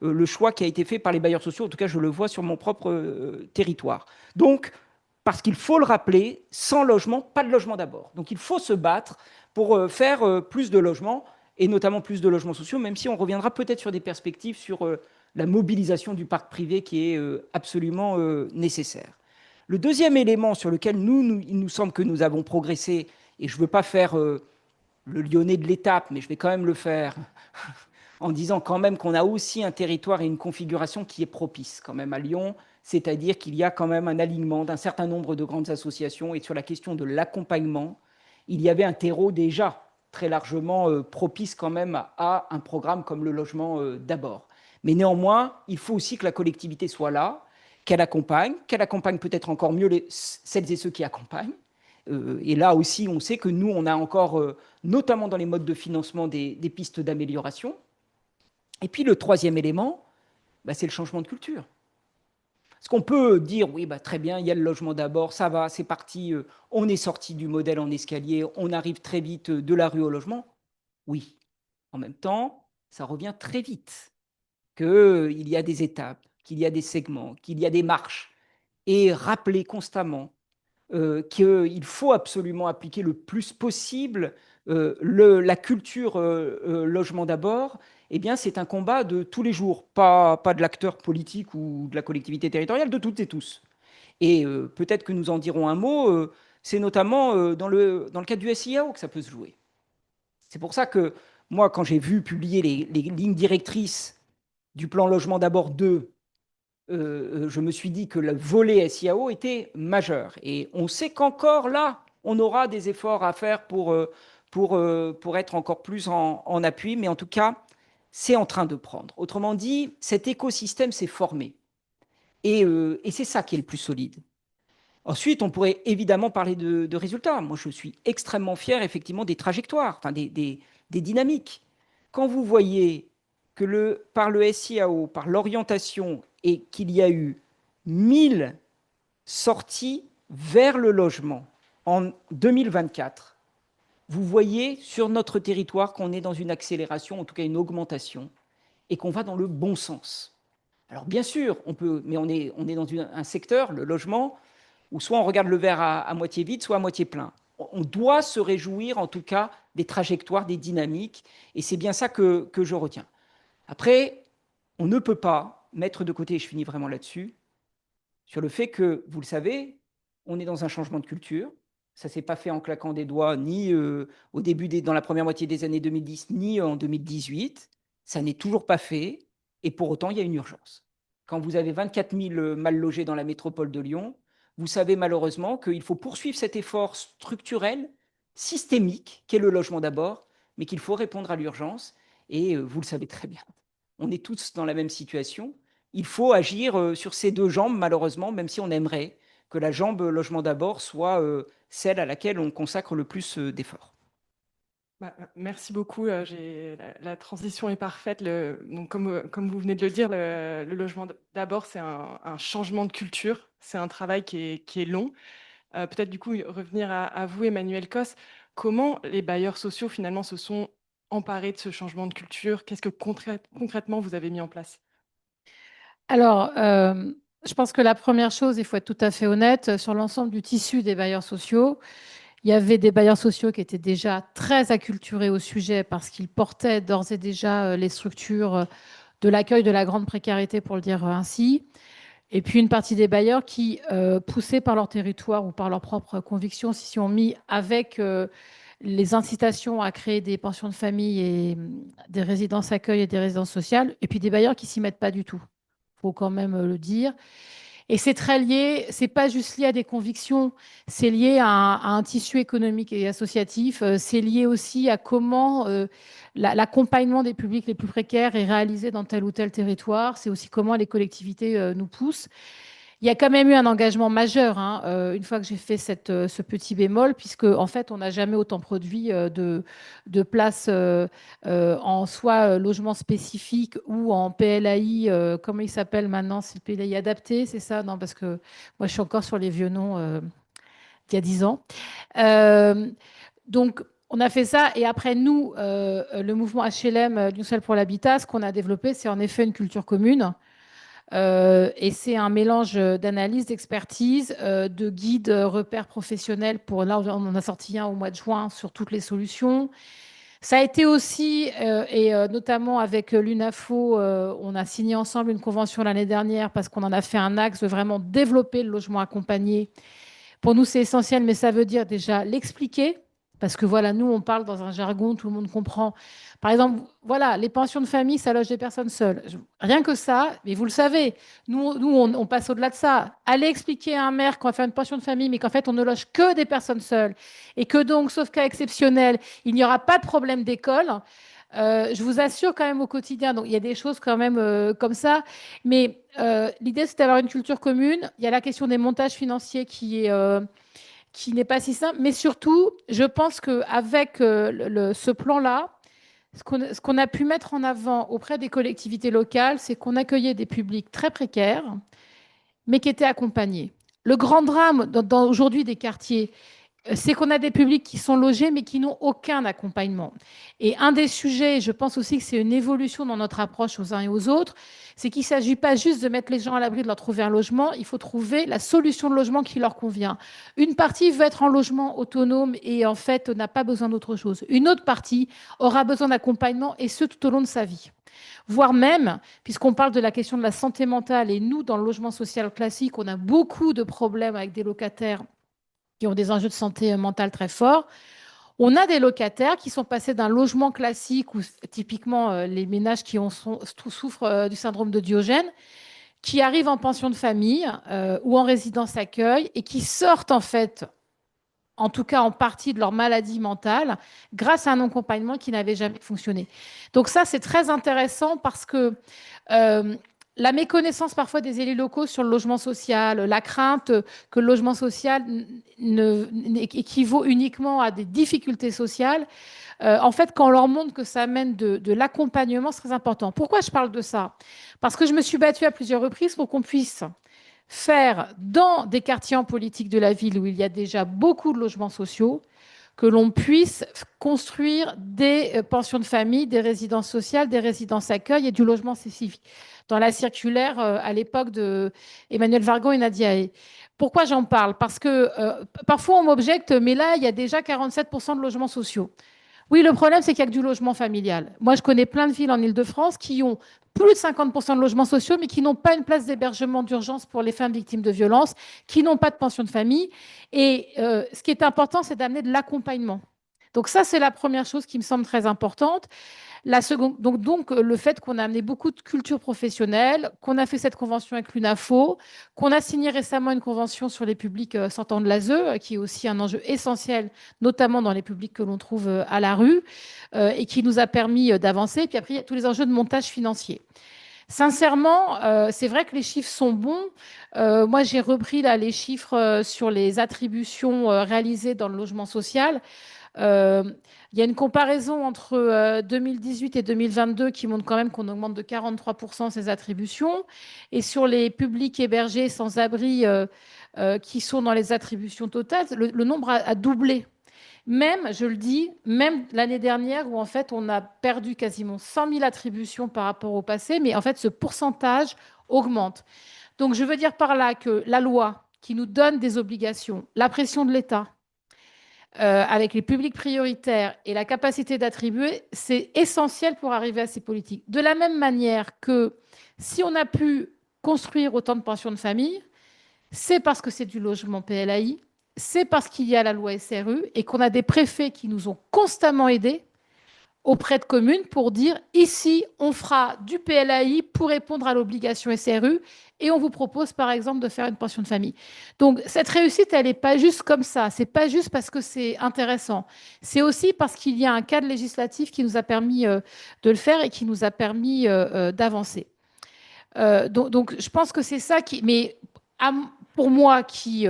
le choix qui a été fait par les bailleurs sociaux. En tout cas, je le vois sur mon propre territoire. Donc, parce qu'il faut le rappeler, sans logement, pas de logement d'abord. Donc, il faut se battre pour faire plus de logements, et notamment plus de logements sociaux, même si on reviendra peut-être sur des perspectives sur la mobilisation du parc privé qui est absolument nécessaire. Le deuxième élément sur lequel il nous semble que nous avons progressé, et je ne veux pas faire le Lyonnais de l'étape, mais je vais quand même le faire en disant quand même qu'on a aussi un territoire et une configuration qui est propice quand même à Lyon, c'est-à-dire qu'il y a quand même un alignement d'un certain nombre de grandes associations, et sur la question de l'accompagnement, il y avait un terreau déjà très largement propice quand même à un programme comme le logement d'abord. Mais néanmoins, il faut aussi que la collectivité soit là, qu'elle accompagne peut-être encore mieux celles et ceux qui accompagnent. Et là aussi, on sait que nous, on a encore, notamment dans les modes de financement, des pistes d'amélioration. Et puis le troisième élément, c'est le changement de culture. Parce qu'on peut dire, oui, très bien, il y a le logement d'abord, ça va, c'est parti, on est sorti du modèle en escalier, on arrive très vite de la rue au logement. Oui, en même temps, ça revient très vite qu'il y a des étapes, qu'il y a des segments, qu'il y a des marches, et rappeler constamment qu'il faut absolument appliquer le plus possible la culture logement d'abord, eh bien, c'est un combat de tous les jours, pas de l'acteur politique ou de la collectivité territoriale, de toutes et tous. Et peut-être que nous en dirons un mot, c'est notamment dans le cadre du SIAO que ça peut se jouer. C'est pour ça que moi, quand j'ai vu publier les lignes directrices du plan logement d'abord 2, je me suis dit que le volet SIAO était majeur. Et on sait qu'encore là, on aura des efforts à faire pour être encore plus en appui, mais en tout cas, c'est en train de prendre. Autrement dit, cet écosystème s'est formé. Et c'est ça qui est le plus solide. Ensuite, on pourrait évidemment parler de résultats. Moi, je suis extrêmement fier, effectivement, des trajectoires, enfin, des dynamiques. Quand vous voyez que par le SIAO, par l'orientation, et qu'il y a eu 1000 sorties vers le logement en 2024, vous voyez sur notre territoire qu'on est dans une accélération, en tout cas une augmentation, et qu'on va dans le bon sens. Alors bien sûr, mais on est dans un secteur, le logement, où soit on regarde le verre à moitié vide, soit à moitié plein. On doit se réjouir en tout cas des trajectoires, des dynamiques, et c'est bien ça que je retiens. Après, on ne peut pas mettre de côté, et je finis vraiment là-dessus, sur le fait que, vous le savez, on est dans un changement de culture. Ça ne s'est pas fait en claquant des doigts, ni au début, dans la première moitié des années 2010, ni en 2018. Ça n'est toujours pas fait, et pour autant, il y a une urgence. Quand vous avez 24 000 mal logés dans la métropole de Lyon, vous savez malheureusement qu'il faut poursuivre cet effort structurel, systémique, qu'est le logement d'abord, mais qu'il faut répondre à l'urgence, et vous le savez très bien. On est tous dans la même situation. Il faut agir sur ces deux jambes, malheureusement, même si on aimerait que la jambe logement d'abord soit celle à laquelle on consacre le plus d'efforts. Merci beaucoup. La transition est parfaite. Donc, comme vous venez de le dire, le logement d'abord, c'est un changement de culture. C'est un travail qui est long. Peut-être du coup revenir à vous, Emmanuel Cos. Comment les bailleurs sociaux finalement se sont emparés de ce changement de culture? Qu'est-ce que concrètement vous avez mis en place? Alors, je pense que la première chose, il faut être tout à fait honnête, sur l'ensemble du tissu des bailleurs sociaux, il y avait des bailleurs sociaux qui étaient déjà très acculturés au sujet parce qu'ils portaient d'ores et déjà les structures de l'accueil de la grande précarité, pour le dire ainsi. Et puis une partie des bailleurs qui, poussés par leur territoire ou par leurs propres convictions, s'y sont mis avec les incitations à créer des pensions de famille et des résidences accueil et des résidences sociales, et puis des bailleurs qui s'y mettent pas du tout. Il faut quand même le dire. Et c'est très lié, c'est pas juste lié à des convictions, c'est lié à un tissu économique et associatif, c'est lié aussi à comment l'accompagnement des publics les plus précaires est réalisé dans tel ou tel territoire, c'est aussi comment les collectivités nous poussent. Il y a quand même eu un engagement majeur, hein, une fois que j'ai fait ce petit bémol, puisque en fait, on n'a jamais autant produit de places en soit logement spécifique ou en PLAI, comment il s'appelle maintenant? C'est le PLAI adapté, c'est ça? Non, parce que moi, je suis encore sur les vieux noms d'il y a 10 ans. Donc, on a fait ça. Et après, nous, le mouvement HLM, d'une seule pour l'habitat, ce qu'on a développé, c'est en effet une culture commune. Et c'est un mélange d'analyse, d'expertise, de guides, repères professionnels. Là, on en a sorti un au mois de juin sur toutes les solutions. Ça a été aussi, notamment avec l'UNAFO, on a signé ensemble une convention l'année dernière parce qu'on en a fait un axe de vraiment développer le logement accompagné. Pour nous, c'est essentiel, mais ça veut dire déjà l'expliquer. Parce que voilà, nous, on parle dans un jargon, tout le monde comprend. Par exemple, voilà, les pensions de famille, ça loge des personnes seules. Rien que ça, mais vous le savez, nous on passe au-delà de ça. Allez expliquer à un maire qu'on va faire une pension de famille, mais qu'en fait, on ne loge que des personnes seules. Et que donc, sauf cas exceptionnel, il n'y aura pas de problème d'école. Je vous assure quand même au quotidien, donc il y a des choses quand même comme ça, mais l'idée c'est d'avoir une culture commune. Il y a la question des montages financiers qui n'est pas si simple, mais surtout, je pense qu'avec ce plan-là, ce qu'on a pu mettre en avant auprès des collectivités locales, c'est qu'on accueillait des publics très précaires, mais qui étaient accompagnés. Le grand drame aujourd'hui des quartiers, c'est qu'on a des publics qui sont logés, mais qui n'ont aucun accompagnement. Et un des sujets, je pense aussi que c'est une évolution dans notre approche aux uns et aux autres, c'est qu'il ne s'agit pas juste de mettre les gens à l'abri de leur trouver un logement, il faut trouver la solution de logement qui leur convient. Une partie veut être en logement autonome et en fait n'a pas besoin d'autre chose. Une autre partie aura besoin d'accompagnement et ce tout au long de sa vie. Voire même, puisqu'on parle de la question de la santé mentale, et nous, dans le logement social classique, on a beaucoup de problèmes avec des locataires qui ont des enjeux de santé mentale très forts. On a des locataires qui sont passés d'un logement classique, où typiquement les ménages qui souffrent du syndrome de Diogène, qui arrivent en pension de famille ou en résidence accueil et qui sortent en fait, en tout cas en partie de leur maladie mentale, grâce à un accompagnement qui n'avait jamais fonctionné. Donc ça, c'est très intéressant parce que la méconnaissance parfois des élus locaux sur le logement social, la crainte que le logement social équivaut uniquement à des difficultés sociales, en fait, quand on leur montre que ça amène de l'accompagnement, c'est très important. Pourquoi je parle de ça? Parce que je me suis battue à plusieurs reprises pour qu'on puisse faire dans des quartiers en politique de la ville où il y a déjà beaucoup de logements sociaux, que l'on puisse construire des pensions de famille, des résidences sociales, des résidences accueil et du logement spécifique. Dans la circulaire à l'époque de Emmanuel Vargon et Nadia Hay. Pourquoi j'en parle? Parce que parfois on m'objecte, mais là, il y a déjà 47% de logements sociaux. Oui, le problème, c'est qu'il n'y a que du logement familial. Moi, je connais plein de villes en Île-de-France qui ont plus de 50% de logements sociaux, mais qui n'ont pas une place d'hébergement d'urgence pour les femmes victimes de violences, qui n'ont pas de pension de famille. Et ce qui est important, c'est d'amener de l'accompagnement. Donc ça, c'est la première chose qui me semble très importante. La seconde, donc le fait qu'on a amené beaucoup de culture professionnelle, qu'on a fait cette convention avec l'UNAFO, qu'on a signé récemment une convention sur les publics sortant de l'ASE, qui est aussi un enjeu essentiel, notamment dans les publics que l'on trouve à la rue, et qui nous a permis d'avancer. Puis après, il y a tous les enjeux de montage financier. Sincèrement, c'est vrai que les chiffres sont bons. Moi, j'ai repris là, les chiffres sur les attributions réalisées dans le logement social. Il y a une comparaison entre 2018 et 2022 qui montre quand même qu'on augmente de 43% ces attributions. Et sur les publics hébergés sans abri qui sont dans les attributions totales, le nombre a doublé. Même, je le dis, même l'année dernière où en fait on a perdu quasiment 100 000 attributions par rapport au passé, mais en fait ce pourcentage augmente. Donc je veux dire par là que la loi qui nous donne des obligations, la pression de l'État, avec les publics prioritaires et la capacité d'attribuer, c'est essentiel pour arriver à ces politiques. De la même manière que si on a pu construire autant de pensions de famille, c'est parce que c'est du logement PLAI, c'est parce qu'il y a la loi SRU et qu'on a des préfets qui nous ont constamment aidés auprès de communes pour dire ici, on fera du PLAI pour répondre à l'obligation SRU et on vous propose par exemple de faire une pension de famille. Donc cette réussite, elle n'est pas juste comme ça, c'est pas juste parce que c'est intéressant, c'est aussi parce qu'il y a un cadre législatif qui nous a permis de le faire et qui nous a permis d'avancer. Donc je pense que c'est ça qui... Mais pour moi qui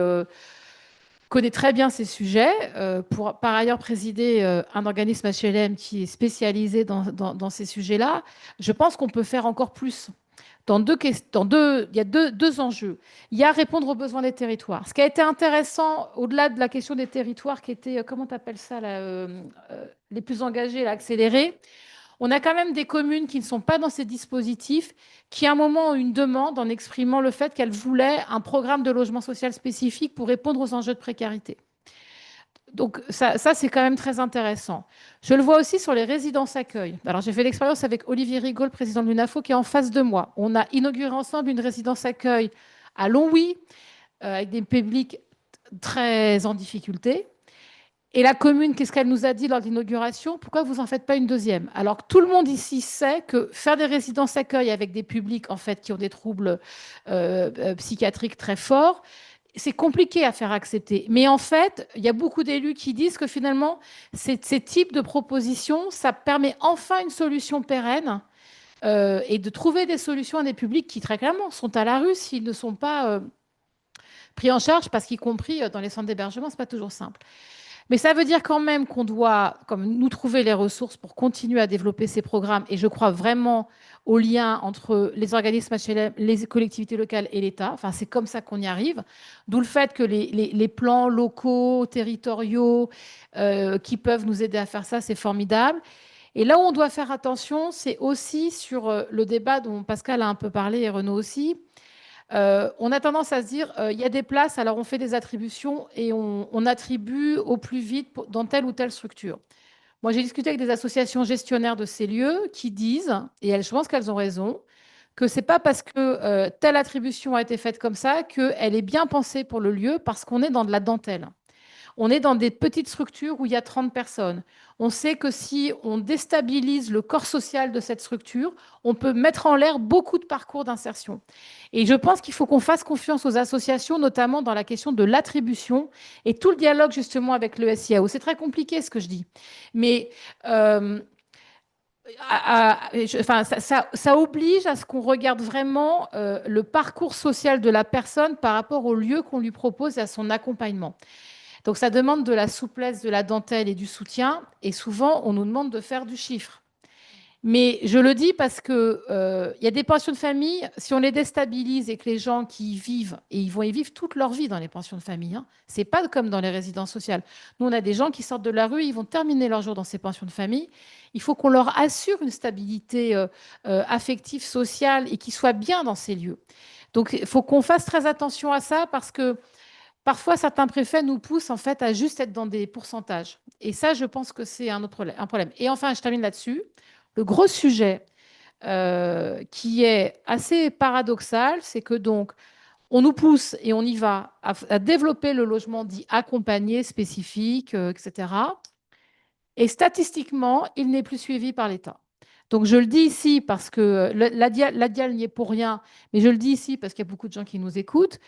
connaît très bien ces sujets, pour par ailleurs présider un organisme HLM qui est spécialisé dans ces sujets-là, je pense qu'on peut faire encore plus. Il y a deux enjeux. Il y a répondre aux besoins des territoires. Ce qui a été intéressant, au-delà de la question des territoires qui étaient, comment tu appelles ça, là, les plus engagés, là, accélérés, on a quand même des communes qui ne sont pas dans ces dispositifs, qui à un moment ont une demande en exprimant le fait qu'elles voulaient un programme de logement social spécifique pour répondre aux enjeux de précarité. Donc ça c'est quand même très intéressant. Je le vois aussi sur les résidences accueil. Alors j'ai fait l'expérience avec Olivier Rigaud, le président de l'UNAFO, qui est en face de moi. On a inauguré ensemble une résidence accueil à Longwy, avec des publics très en difficulté. Et la commune, qu'est-ce qu'elle nous a dit lors de l'inauguration? Pourquoi vous n'en faites pas une deuxième? Alors que tout le monde ici sait que faire des résidences accueil avec des publics en fait, qui ont des troubles psychiatriques très forts, c'est compliqué à faire accepter. Mais en fait, il y a beaucoup d'élus qui disent que finalement, ces types de propositions, ça permet enfin une solution pérenne et de trouver des solutions à des publics qui, très clairement, sont à la rue s'ils ne sont pas pris en charge, parce qu'y compris dans les centres d'hébergement, ce n'est pas toujours simple. Mais ça veut dire quand même qu'on doit, comme nous, trouver les ressources pour continuer à développer ces programmes. Et je crois vraiment au lien entre les organismes HLM, les collectivités locales et l'État. Enfin, c'est comme ça qu'on y arrive. D'où le fait que les plans locaux, territoriaux, qui peuvent nous aider à faire ça, c'est formidable. Et là où on doit faire attention, c'est aussi sur le débat dont Pascal a un peu parlé et Renaud aussi. On a tendance à se dire, il y a des places, alors on fait des attributions et on attribue au plus vite dans telle ou telle structure. Moi, j'ai discuté avec des associations gestionnaires de ces lieux qui disent, et je pense qu'elles ont raison, que ce n'est pas parce que telle attribution a été faite comme ça qu'elle est bien pensée pour le lieu, parce qu'on est dans de la dentelle. On est dans des petites structures où il y a 30 personnes. On sait que si on déstabilise le corps social de cette structure, on peut mettre en l'air beaucoup de parcours d'insertion. Et je pense qu'il faut qu'on fasse confiance aux associations, notamment dans la question de l'attribution et tout le dialogue justement avec le SIAO. C'est très compliqué ce que je dis, mais ça oblige à ce qu'on regarde vraiment le parcours social de la personne par rapport au lieu qu'on lui propose et à son accompagnement. Donc, ça demande de la souplesse, de la dentelle et du soutien. Et souvent, on nous demande de faire du chiffre. Mais je le dis parce qu'il y a des pensions de famille, si on les déstabilise et que les gens qui y vivent, et ils vont y vivre toute leur vie dans les pensions de famille, hein, ce n'est pas comme dans les résidences sociales. Nous, on a des gens qui sortent de la rue, ils vont terminer leur jour dans ces pensions de famille. Il faut qu'on leur assure une stabilité affective, sociale et qu'ils soient bien dans ces lieux. Donc, il faut qu'on fasse très attention à ça parce que parfois, certains préfets nous poussent en fait à juste être dans des pourcentages. Et ça, je pense que c'est un problème. Et enfin, je termine là-dessus. Le gros sujet qui est assez paradoxal, c'est que donc on nous pousse et on y va à développer le logement dit accompagné, spécifique, etc. Et statistiquement, il n'est plus suivi par l'État. Donc je le dis ici parce que la DIAL n'y est pour rien, mais je le dis ici parce qu'il y a beaucoup de gens qui nous écoutent.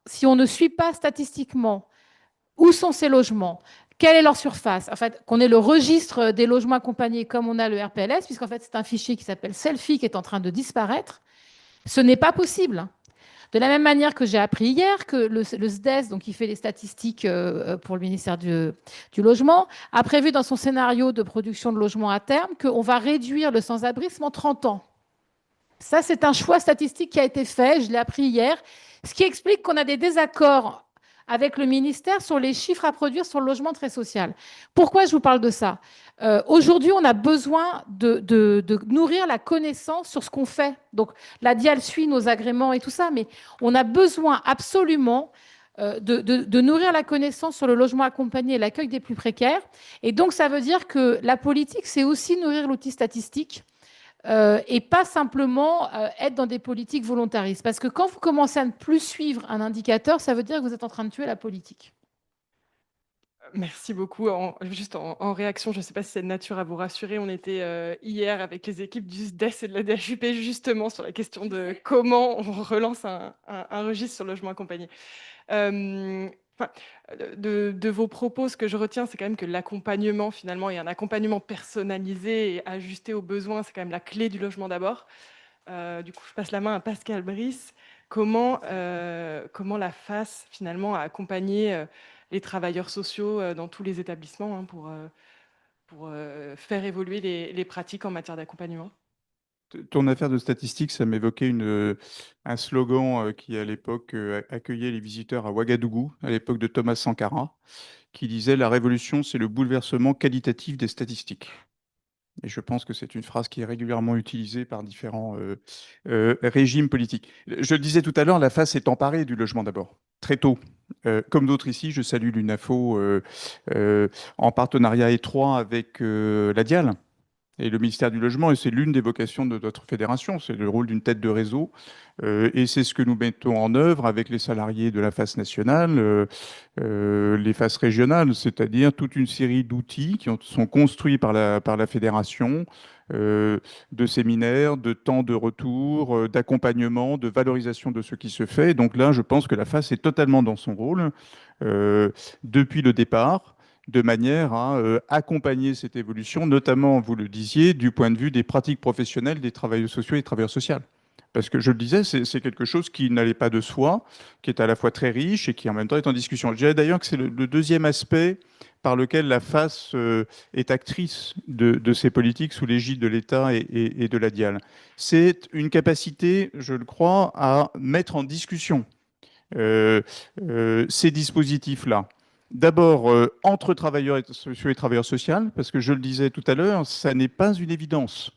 Si on ne suit pas statistiquement où sont ces logements, quelle est leur surface, en fait, qu'on ait le registre des logements accompagnés comme on a le RPLS, puisqu'en fait c'est un fichier qui s'appelle Selfie qui est en train de disparaître, ce n'est pas possible. De la même manière que j'ai appris hier que le SDES, donc qui fait les statistiques pour le ministère du Logement, a prévu dans son scénario de production de logements à terme qu'on va réduire le sans-abrisme en 30 ans. Ça, c'est un choix statistique qui a été fait, je l'ai appris hier, ce qui explique qu'on a des désaccords avec le ministère sur les chiffres à produire sur le logement très social. Pourquoi je vous parle de ça? Aujourd'hui, on a besoin de nourrir la connaissance sur ce qu'on fait. Donc, la DIAL suit nos agréments et tout ça, mais on a besoin absolument de nourrir la connaissance sur le logement accompagné et l'accueil des plus précaires. Et donc, ça veut dire que la politique, c'est aussi nourrir l'outil statistique et pas simplement être dans des politiques volontaristes. Parce que quand vous commencez à ne plus suivre un indicateur, ça veut dire que vous êtes en train de tuer la politique. Merci beaucoup. Juste en réaction, je ne sais pas si c'est de nature à vous rassurer, on était hier avec les équipes du SDES et de la DHUP justement sur la question de comment on relance un registre sur le logement accompagné. Enfin, de vos propos, ce que je retiens, c'est quand même que l'accompagnement finalement et un accompagnement personnalisé et ajusté aux besoins, c'est quand même la clé du logement d'abord. Du coup, je passe la main à Pascal Brice. Comment la FAS finalement a accompagné les travailleurs sociaux dans tous les établissements hein, pour faire évoluer les pratiques en matière d'accompagnement? Ton affaire de statistique, ça m'évoquait un slogan qui, à l'époque, accueillait les visiteurs à Ouagadougou, à l'époque de Thomas Sankara, qui disait: La révolution, c'est le bouleversement qualitatif des statistiques. Et je pense que c'est une phrase qui est régulièrement utilisée par différents régimes politiques. Je le disais tout à l'heure, la FAS s'est emparée du logement d'abord, très tôt. Comme d'autres ici, je salue l'UNAFO en partenariat étroit avec la DIAL et le ministère du Logement, et c'est l'une des vocations de notre fédération, c'est le rôle d'une tête de réseau, et c'est ce que nous mettons en œuvre avec les salariés de la FAS nationale, les FAS régionales, c'est-à-dire toute une série d'outils qui sont construits par la fédération, de séminaires, de temps de retour, d'accompagnement, de valorisation de ce qui se fait. Donc là, je pense que la FAS est totalement dans son rôle depuis le départ, de manière à accompagner cette évolution, notamment, vous le disiez, du point de vue des pratiques professionnelles des travailleurs sociaux et travailleurs sociaux. Parce que je le disais, c'est quelque chose qui n'allait pas de soi, qui est à la fois très riche et qui en même temps est en discussion. Je dirais d'ailleurs que c'est le deuxième aspect par lequel la FAS est actrice de ces politiques sous l'égide de l'État et de la DIAL. C'est une capacité, je le crois, à mettre en discussion ces dispositifs-là. D'abord, entre travailleurs sociaux et travailleurs sociaux, parce que je le disais tout à l'heure, ça n'est pas une évidence.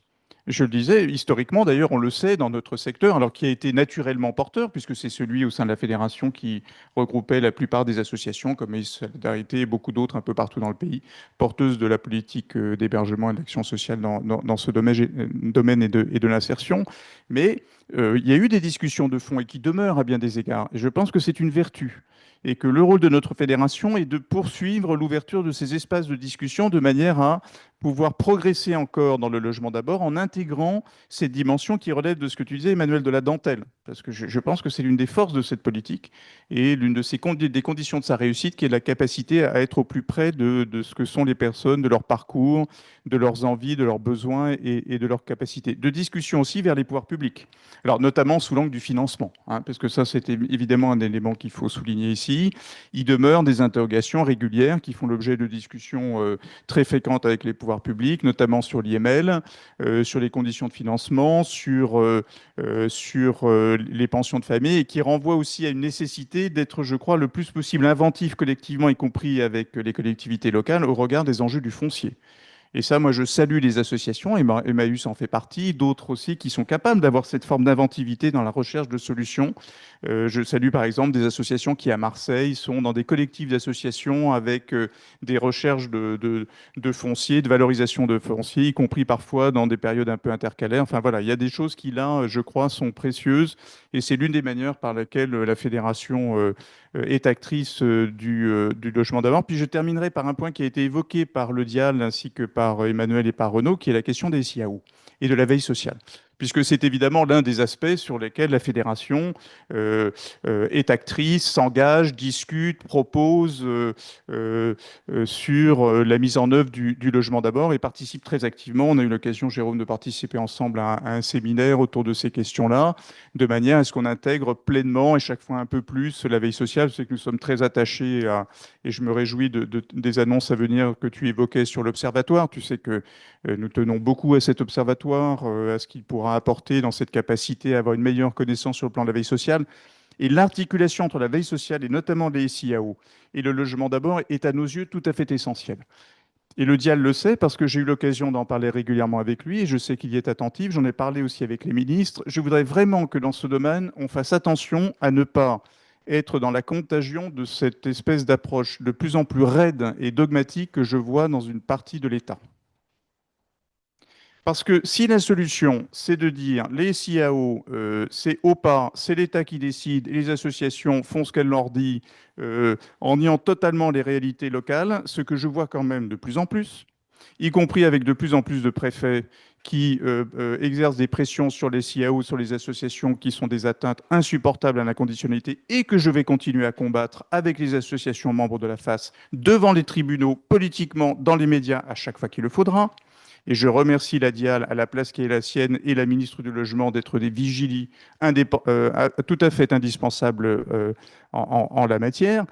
Je le disais, historiquement, d'ailleurs, on le sait dans notre secteur, alors qui a été naturellement porteur, puisque c'est celui au sein de la fédération qui regroupait la plupart des associations, comme les Solidarités et beaucoup d'autres un peu partout dans le pays, porteuses de la politique d'hébergement et d'action sociale dans ce domaine et de l'insertion. Mais il y a eu des discussions de fond et qui demeurent à bien des égards. Et je pense que c'est une vertu. Et que le rôle de notre fédération est de poursuivre l'ouverture de ces espaces de discussion de manière à pouvoir progresser encore dans le logement d'abord en intégrant ces dimensions qui relèvent de ce que tu disais, Emmanuel, de la dentelle. Parce que je pense que c'est l'une des forces de cette politique et l'une de des conditions de sa réussite qui est la capacité à être au plus près de ce que sont les personnes, de leur parcours, de leurs envies, de leurs besoins et de leurs capacités. De discussion aussi vers les pouvoirs publics. Alors notamment sous l'angle du financement, hein, parce que ça c'est évidemment un élément qu'il faut souligner ici. Il demeure des interrogations régulières qui font l'objet de discussions très fréquentes avec les pouvoirs publics, notamment sur l'IML, sur les conditions de financement, sur les pensions de famille, et qui renvoient aussi à une nécessité d'être, je crois, le plus possible inventif collectivement, y compris avec les collectivités locales, au regard des enjeux du foncier. Et ça, moi, je salue les associations, Emmaüs en fait partie, d'autres aussi qui sont capables d'avoir cette forme d'inventivité dans la recherche de solutions. Je salue par exemple des associations qui, à Marseille, sont dans des collectifs d'associations avec des recherches de foncier, de valorisation de foncier, y compris parfois dans des périodes un peu intercalaires. Enfin voilà, il y a des choses qui, là, je crois, sont précieuses. Et c'est l'une des manières par laquelle la fédération est actrice du logement d'abord. Puis je terminerai par un point qui a été évoqué par le DIAL ainsi que par Emmanuel et par Renaud, qui est la question des SIAO et de la veille sociale. Puisque c'est évidemment l'un des aspects sur lesquels la fédération est actrice, s'engage, discute, propose sur la mise en œuvre du logement d'abord et participe très activement. On a eu l'occasion, Jérôme, de participer ensemble à un séminaire autour de ces questions-là, de manière à ce qu'on intègre pleinement et chaque fois un peu plus la veille sociale. Je sais que nous sommes très attachés à, et je me réjouis des annonces à venir que tu évoquais sur l'observatoire. Tu sais que nous tenons beaucoup à cet observatoire, à ce qu'il pourra apporter dans cette capacité à avoir une meilleure connaissance sur le plan de la veille sociale. Et l'articulation entre la veille sociale et notamment les SIAO et le logement d'abord est à nos yeux tout à fait essentielle. Et le DIAL le sait parce que j'ai eu l'occasion d'en parler régulièrement avec lui et je sais qu'il y est attentif. J'en ai parlé aussi avec les ministres. Je voudrais vraiment que dans ce domaine, on fasse attention à ne pas être dans la contagion de cette espèce d'approche de plus en plus raide et dogmatique que je vois dans une partie de l'État. Parce que si la solution, c'est de dire les SIAO, c'est OPA, c'est l'État qui décide et les associations font ce qu'elle leur dit en niant totalement les réalités locales, ce que je vois quand même de plus en plus, y compris avec de plus en plus de préfets qui exercent des pressions sur les SIAO, sur les associations, qui sont des atteintes insupportables à la conditionnalité et que je vais continuer à combattre avec les associations membres de la FAS devant les tribunaux, politiquement, dans les médias, à chaque fois qu'il le faudra. Et je remercie la DIAL à la place qui est la sienne et la ministre du Logement d'être des vigiles tout à fait indispensables en la matière.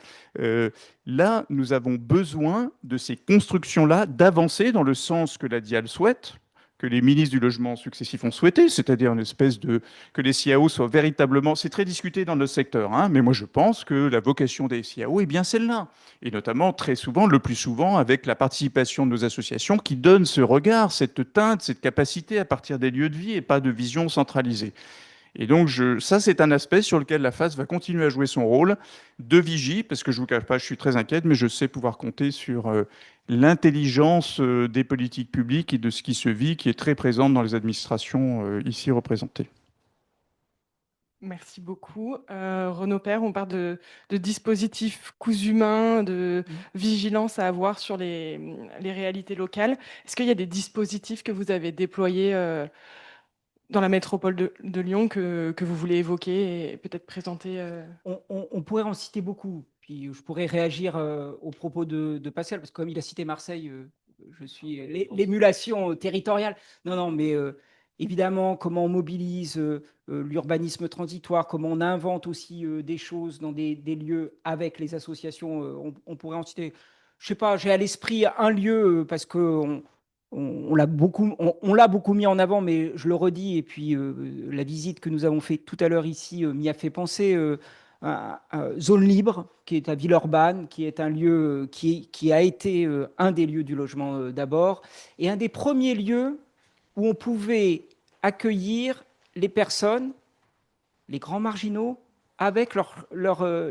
Là, nous avons besoin de ces constructions-là, d'avancer dans le sens que la DIAL souhaite, que les ministres du logement successifs ont souhaité, c'est-à-dire une espèce de que les SIAO soient véritablement, c'est très discuté dans le secteur, hein, mais moi je pense que la vocation des SIAO est bien celle-là, et notamment très souvent, le plus souvent, avec la participation de nos associations qui donnent ce regard, cette teinte, cette capacité à partir des lieux de vie et pas de vision centralisée. Et donc, ça, c'est un aspect sur lequel la FAS va continuer à jouer son rôle de vigie, parce que je ne vous cache pas, je suis très inquiète, mais je sais pouvoir compter sur l'intelligence des politiques publiques et de ce qui se vit, qui est très présente dans les administrations ici représentées. Merci beaucoup. Renaud Père, on parle de dispositifs coups humains, de vigilance à avoir sur les réalités locales. Est-ce qu'il y a des dispositifs que vous avez déployés dans la métropole de Lyon que vous voulez évoquer et peut-être présenter On pourrait en citer beaucoup. Puis je pourrais réagir aux propos de Pascal, parce que comme il a cité Marseille, je suis l'émulation territoriale. Non, mais évidemment, comment on mobilise l'urbanisme transitoire, comment on invente aussi des choses dans des lieux avec les associations. On pourrait en citer, je sais pas, j'ai à l'esprit un lieu, parce que on l'a beaucoup mis en avant, mais je le redis, et puis la visite que nous avons fait tout à l'heure ici m'y a fait penser. Zone Libre, qui est à Villeurbanne, qui est un lieu qui a été un des lieux du logement d'abord, et un des premiers lieux où on pouvait accueillir les personnes, les grands marginaux, avec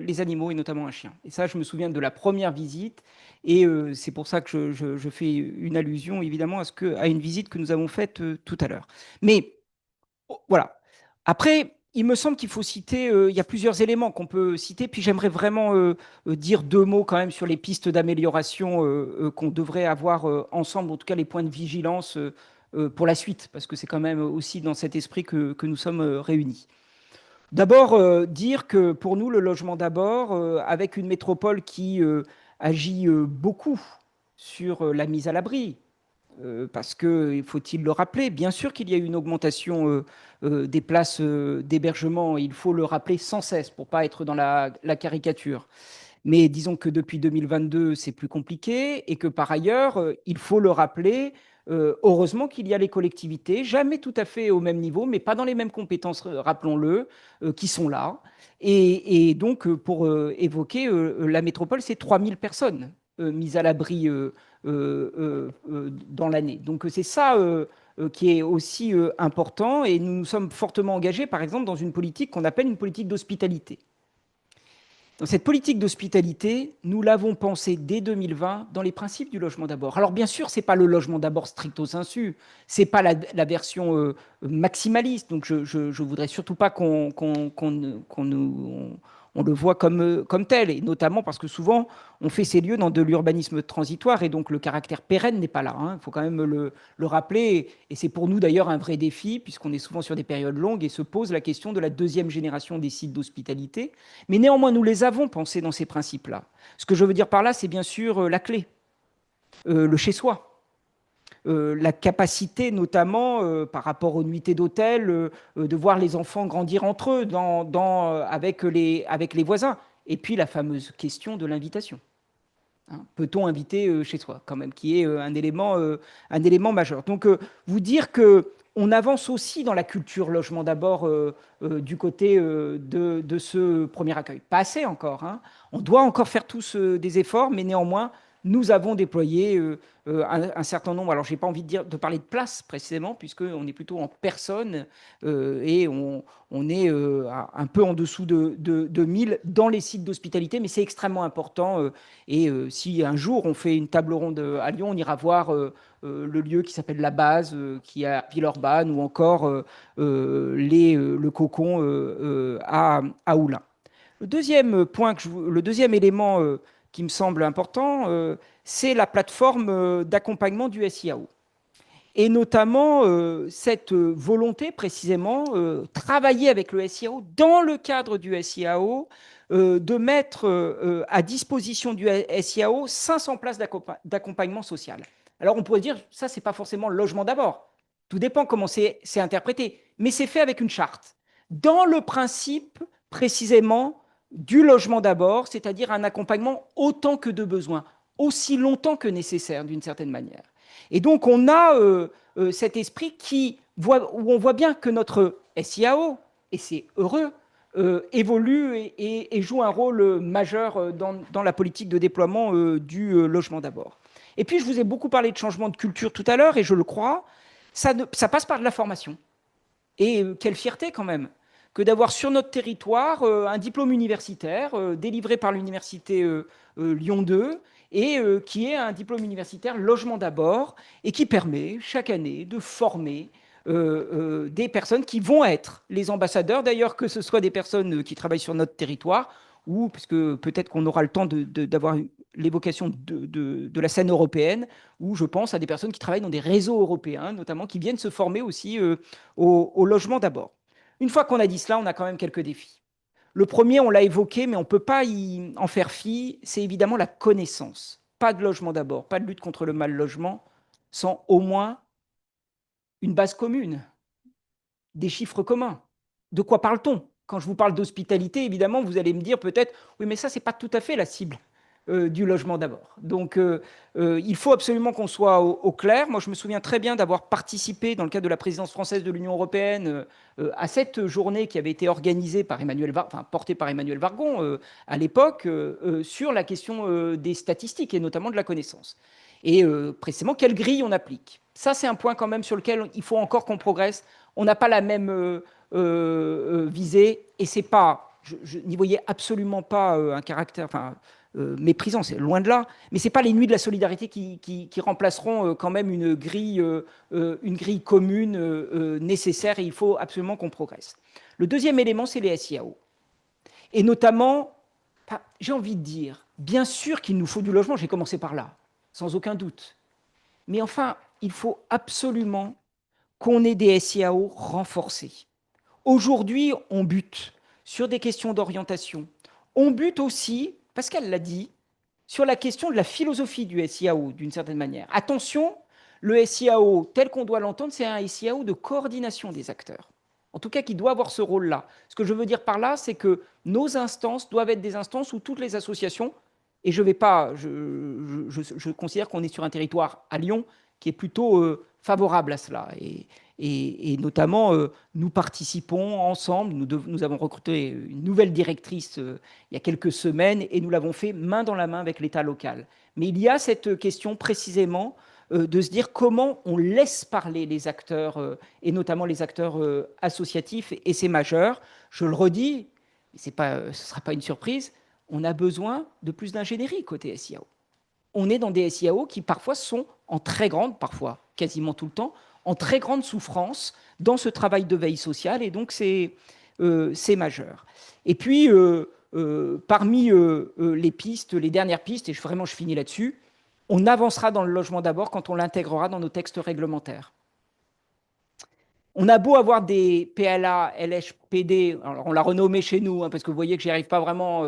les animaux, et notamment un chien. Et ça, je me souviens de la première visite, et c'est pour ça que je fais une allusion, évidemment, à une visite que nous avons faite tout à l'heure. Mais voilà. Après, il me semble qu'il faut citer, il y a plusieurs éléments qu'on peut citer, puis j'aimerais vraiment dire deux mots quand même sur les pistes d'amélioration qu'on devrait avoir ensemble, en tout cas les points de vigilance pour la suite, parce que c'est quand même aussi dans cet esprit que nous sommes réunis. D'abord, dire que pour nous, le logement d'abord, avec une métropole qui agit beaucoup sur la mise à l'abri, parce que, faut-il le rappeler, bien sûr qu'il y a eu une augmentation des places d'hébergement, il faut le rappeler sans cesse pour ne pas être dans la caricature. Mais disons que depuis 2022, c'est plus compliqué et que par ailleurs, il faut le rappeler, heureusement qu'il y a les collectivités, jamais tout à fait au même niveau, mais pas dans les mêmes compétences, rappelons-le, qui sont là. Et donc, pour évoquer, la métropole, c'est 3000 personnes mises à l'abri dans l'année. Donc, c'est ça qui est aussi important. Et nous nous sommes fortement engagés, par exemple, dans une politique qu'on appelle une politique d'hospitalité. Dans cette politique d'hospitalité, nous l'avons pensée dès 2020 dans les principes du logement d'abord. Alors bien sûr, ce n'est pas le logement d'abord stricto sensu, ce n'est pas la version maximaliste, donc je ne voudrais surtout pas qu'on le voit comme tel, et notamment parce que souvent, on fait ces lieux dans de l'urbanisme transitoire, et donc le caractère pérenne n'est pas là. Il faut quand même le rappeler, et c'est pour nous d'ailleurs un vrai défi, puisqu'on est souvent sur des périodes longues, et se pose la question de la deuxième génération des sites d'hospitalité. Mais néanmoins, nous les avons pensés dans ces principes-là. Ce que je veux dire par là, c'est bien sûr la clé, le chez-soi. La capacité notamment par rapport aux nuitées d'hôtel de voir les enfants grandir entre eux avec les voisins. Et puis la fameuse question de l'invitation. Peut-on inviter chez soi quand même, qui est un élément majeur. Donc vous dire qu'on avance aussi dans la culture logement d'abord du côté de ce premier accueil. Pas assez encore. On doit encore faire tous des efforts, mais néanmoins, nous avons déployé un certain nombre, alors je n'ai pas envie de parler de places précisément, puisqu'on est plutôt en personne et on est un peu en dessous de 1000 dans les sites d'hospitalité, mais c'est extrêmement important. Et si un jour on fait une table ronde à Lyon, on ira voir le lieu qui s'appelle La Base, qui est à Villeurbanne, ou encore le Cocon à Oulin. Le deuxième point, le deuxième élément qui me semble important, c'est la plateforme d'accompagnement du SIAO. Et notamment cette volonté, précisément, travailler avec le SIAO, dans le cadre du SIAO, de mettre à disposition du SIAO 500 places d'accompagnement social. Alors on pourrait dire, ça, ce n'est pas forcément le logement d'abord. Tout dépend comment c'est interprété. Mais c'est fait avec une charte. Dans le principe, précisément, du logement d'abord, c'est-à-dire un accompagnement autant que de besoin, aussi longtemps que nécessaire, d'une certaine manière. Et donc, on a cet esprit où on voit bien que notre SIAO, et c'est heureux, évolue et joue un rôle majeur dans la politique de déploiement du logement d'abord. Et puis, je vous ai beaucoup parlé de changement de culture tout à l'heure, et je le crois, ça passe par de la formation. Et quelle fierté quand même que d'avoir sur notre territoire un diplôme universitaire délivré par l'université Lyon 2 et qui est un diplôme universitaire logement d'abord et qui permet chaque année de former des personnes qui vont être les ambassadeurs, d'ailleurs que ce soit des personnes qui travaillent sur notre territoire ou, parce que peut-être qu'on aura le temps d'avoir l'évocation de la scène européenne, où je pense à des personnes qui travaillent dans des réseaux européens, notamment qui viennent se former aussi au logement d'abord. Une fois qu'on a dit cela, on a quand même quelques défis. Le premier, on l'a évoqué, mais on ne peut pas en faire fi, c'est évidemment la connaissance. Pas de logement d'abord, pas de lutte contre le mal logement, sans au moins une base commune, des chiffres communs. De quoi parle-t-on? Quand je vous parle d'hospitalité, évidemment, vous allez me dire peut-être, oui, mais ça, ce n'est pas tout à fait la cible du logement d'abord. Donc, il faut absolument qu'on soit au clair. Moi, je me souviens très bien d'avoir participé, dans le cadre de la présidence française de l'Union européenne, à cette journée qui avait été organisée par portée par Emmanuel Vargon à l'époque, sur la question des statistiques et notamment de la connaissance. Et précisément, quelle grille on applique? Ça, c'est un point quand même sur lequel il faut encore qu'on progresse. On n'a pas la même visée, et c'est pas, je n'y voyais absolument pas un caractère méprisant, c'est loin de là, mais ce n'est pas les nuits de la solidarité qui remplaceront quand même une grille commune nécessaire, et il faut absolument qu'on progresse. Le deuxième élément, c'est les SIAO. Et notamment, j'ai envie de dire, bien sûr qu'il nous faut du logement, j'ai commencé par là, sans aucun doute. Mais enfin, il faut absolument qu'on ait des SIAO renforcés. Aujourd'hui, on bute sur des questions d'orientation. On bute aussi, Pascal l'a dit, sur la question de la philosophie du SIAO, d'une certaine manière. Attention, le SIAO, tel qu'on doit l'entendre, c'est un SIAO de coordination des acteurs. En tout cas, qui doit avoir ce rôle-là. Ce que je veux dire par là, c'est que nos instances doivent être des instances où toutes les associations, et je considère qu'on est sur un territoire à Lyon qui est plutôt favorable à cela. Et notamment, nous participons ensemble, nous avons recruté une nouvelle directrice il y a quelques semaines, et nous l'avons fait main dans la main avec l'État local. Mais il y a cette question précisément de se dire comment on laisse parler les acteurs, et notamment les acteurs associatifs, et c'est majeur. Je le redis, ce ne sera pas une surprise, on a besoin de plus d'ingénierie côté SIAO. On est dans des SIAO qui parfois sont en très grande, parfois quasiment tout le temps, en très grande souffrance dans ce travail de veille sociale, et donc c'est majeur. Et puis, parmi les pistes, les dernières pistes, et vraiment je finis là-dessus, on avancera dans le logement d'abord quand on l'intégrera dans nos textes réglementaires. On a beau avoir des PLA, LHPD, alors on l'a renommé chez nous, parce que vous voyez que j'y arrive pas vraiment,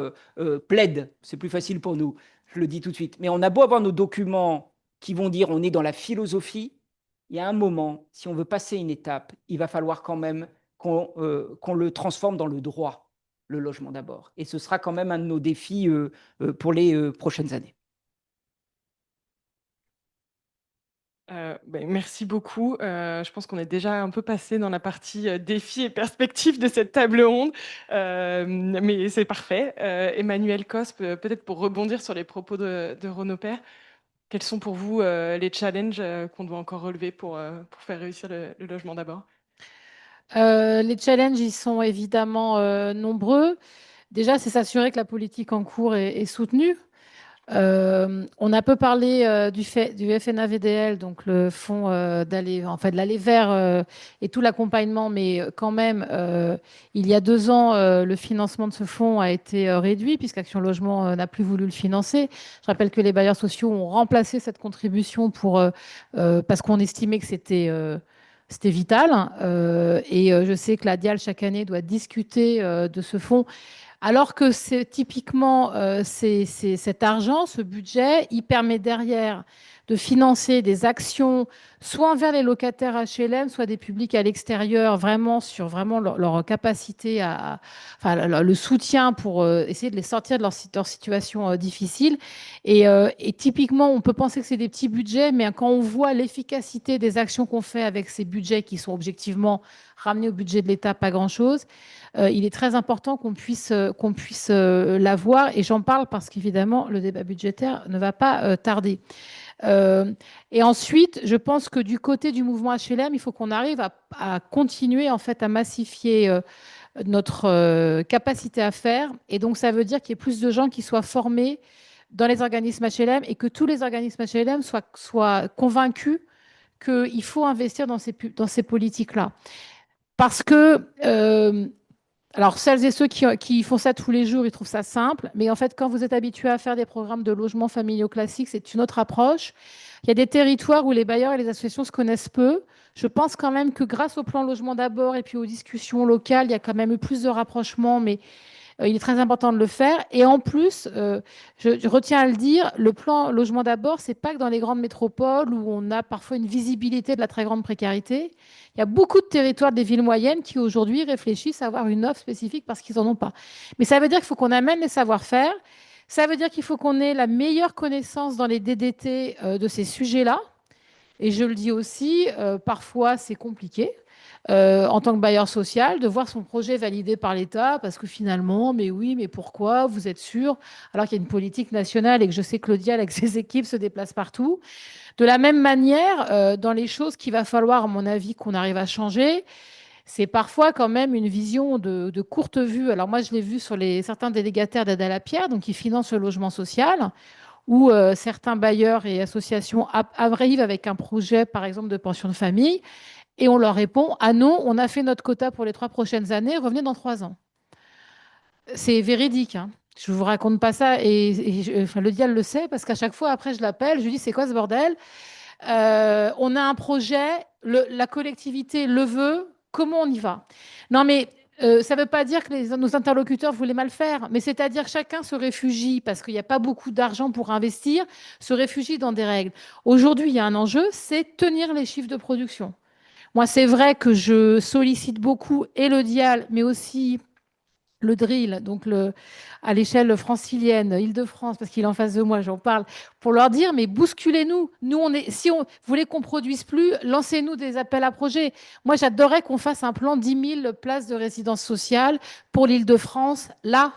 plaide, c'est plus facile pour nous, je le dis tout de suite, mais on a beau avoir nos documents qui vont dire on est dans la philosophie, il y a un moment, si on veut passer une étape, il va falloir quand même qu'on le transforme dans le droit, le logement d'abord. Et ce sera quand même un de nos défis pour les prochaines années. Merci beaucoup. Je pense qu'on est déjà un peu passé dans la partie défis et perspectives de cette table ronde, mais c'est parfait. Emmanuel Cos, peut-être pour rebondir sur les propos de Renaud Père, quels sont pour vous les challenges qu'on doit encore relever pour faire réussir le logement d'abord? Les challenges, ils sont évidemment nombreux. Déjà, c'est s'assurer que la politique en cours est soutenue. On a peu parlé du FNAVDL, donc le fonds d'aller vers et tout l'accompagnement, mais quand même, il y a 2 ans, le financement de ce fonds a été réduit puisqu'Action Logement n'a plus voulu le financer. Je rappelle que les bailleurs sociaux ont remplacé cette contribution parce qu'on estimait que c'était vital. Et je sais que la DIAL, chaque année, doit discuter de ce fonds. Alors que c'est typiquement cet argent, ce budget, il permet derrière de financer des actions, soit envers les locataires HLM, soit des publics à l'extérieur, vraiment sur leur capacité enfin, le soutien pour essayer de les sortir de leur situation difficile. Et typiquement, on peut penser que c'est des petits budgets, mais quand on voit l'efficacité des actions qu'on fait avec ces budgets qui sont objectivement ramenés au budget de l'État, pas grand-chose, il est très important qu'on puisse l'avoir. Et j'en parle parce qu'évidemment, le débat budgétaire ne va pas tarder. Et ensuite, je pense que du côté du mouvement HLM, il faut qu'on arrive à continuer en fait à massifier notre capacité à faire. Et donc, ça veut dire qu'il y ait plus de gens qui soient formés dans les organismes HLM et que tous les organismes HLM soient convaincus qu'il faut investir dans ces politiques-là. Parce que alors, celles et ceux qui font ça tous les jours, ils trouvent ça simple. Mais en fait, quand vous êtes habitué à faire des programmes de logement familiaux classiques, c'est une autre approche. Il y a des territoires où les bailleurs et les associations se connaissent peu. Je pense quand même que grâce au plan logement d'abord et puis aux discussions locales, il y a quand même eu plus de rapprochement, mais il est très important de le faire. Et en plus, je retiens à le dire, le plan logement d'abord, c'est pas que dans les grandes métropoles où on a parfois une visibilité de la très grande précarité. Il y a beaucoup de territoires des villes moyennes qui aujourd'hui réfléchissent à avoir une offre spécifique parce qu'ils n'en ont pas. Mais ça veut dire qu'il faut qu'on amène les savoir-faire. Ça veut dire qu'il faut qu'on ait la meilleure connaissance dans les DDT de ces sujets-là. Et je le dis aussi, parfois c'est compliqué en tant que bailleur social de voir son projet validé par l'État parce que finalement, mais oui, mais pourquoi, vous êtes sûr, alors qu'il y a une politique nationale et que je sais que Claudia avec ses équipes se déplace partout. De la même manière, dans les choses qu'il va falloir, à mon avis, qu'on arrive à changer, c'est parfois quand même une vision de courte vue. Alors moi, je l'ai vu sur certains délégataires d'aide à la pierre, donc qui financent le logement social, où certains bailleurs et associations arrivent avec un projet, par exemple, de pension de famille, et on leur répond: ah non, on a fait notre quota pour les 3 prochaines années, revenez dans 3 ans. C'est véridique, hein. Je ne vous raconte pas ça. Enfin, le diable le sait, parce qu'à chaque fois, après, je l'appelle, je lui dis: c'est quoi ce bordel? On a un projet, la collectivité le veut, comment on y va? Non, mais ça ne veut pas dire que nos interlocuteurs voulaient mal faire, mais c'est-à-dire que chacun se réfugie, parce qu'il n'y a pas beaucoup d'argent pour investir, se réfugie dans des règles. Aujourd'hui, il y a un enjeu, c'est tenir les chiffres de production. Moi, c'est vrai que je sollicite beaucoup et le DIAL, mais aussi le drill, donc à l'échelle francilienne, Île-de-France, parce qu'il est en face de moi, j'en parle, pour leur dire: mais bousculez-nous. Nous, si vous voulez qu'on ne produise plus, lancez-nous des appels à projets. Moi, j'adorerais qu'on fasse un plan 10 000 places de résidence sociale pour l'Île-de-France, là.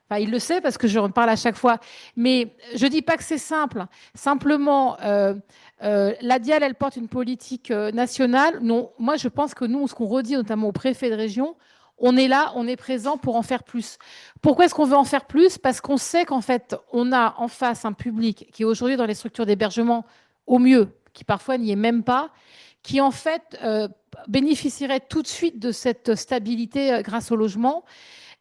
Enfin, il le sait parce que je en parle à chaque fois. Mais je ne dis pas que c'est simple. Simplement, la DIAL, elle porte une politique nationale. Non, moi, je pense que nous, ce qu'on redit notamment au préfet de région, on est là, on est présent pour en faire plus. Pourquoi est-ce qu'on veut en faire plus? Parce qu'on sait qu'en fait, on a en face un public qui est aujourd'hui dans les structures d'hébergement, au mieux, qui parfois n'y est même pas, qui en fait bénéficierait tout de suite de cette stabilité grâce au logement.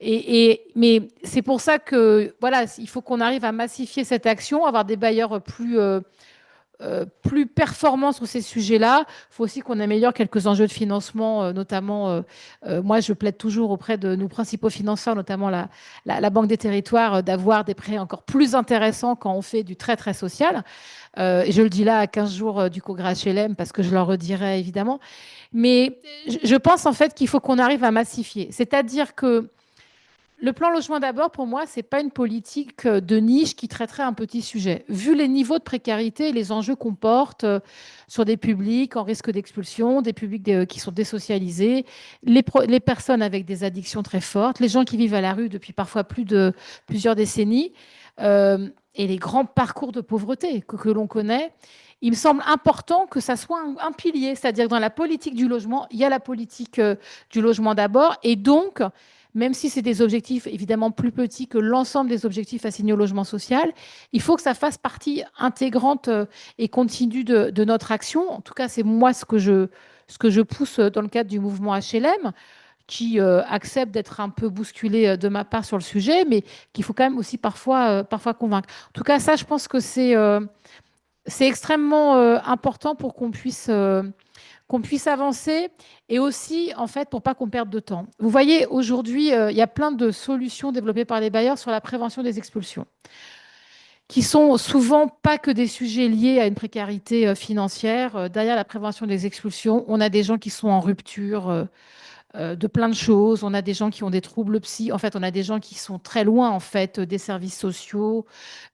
Mais c'est pour ça que voilà, il faut qu'on arrive à massifier cette action, avoir des bailleurs plus performants sur ces sujets-là. Il faut aussi qu'on améliore quelques enjeux de financement, notamment, moi je plaide toujours auprès de nos principaux financeurs, notamment la Banque des Territoires, d'avoir des prêts encore plus intéressants quand on fait du très très social. Et je le dis là à 15 jours du congrès HLM parce que je leur redirai évidemment. Mais je pense en fait qu'il faut qu'on arrive à massifier. C'est-à-dire que Le plan logement d'abord, pour moi, ce n'est pas une politique de niche qui traiterait un petit sujet. Vu les niveaux de précarité et les enjeux qu'on porte sur des publics en risque d'expulsion, des publics qui sont désocialisés, les personnes avec des addictions très fortes, les gens qui vivent à la rue depuis parfois plusieurs décennies, et les grands parcours de pauvreté que l'on connaît, il me semble important que ça soit un pilier, c'est-à-dire que dans la politique du logement, il y a la politique du logement d'abord, et donc même si c'est des objectifs évidemment plus petits que l'ensemble des objectifs assignés au logement social, il faut que ça fasse partie intégrante et continue de notre action. En tout cas, c'est moi ce que je pousse dans le cadre du mouvement HLM, qui accepte d'être un peu bousculé de ma part sur le sujet, mais qu'il faut quand même aussi parfois convaincre. En tout cas, ça, je pense que c'est extrêmement important pour qu'on puisse avancer et aussi, en fait, pour pas qu'on perde de temps. Vous voyez, aujourd'hui, il y a plein de solutions développées par les bailleurs sur la prévention des expulsions, qui sont souvent pas que des sujets liés à une précarité financière. Derrière la prévention des expulsions, on a des gens qui sont en rupture de plein de choses. On a des gens qui ont des troubles psy. En fait, on a des gens qui sont très loin, en fait, des services sociaux,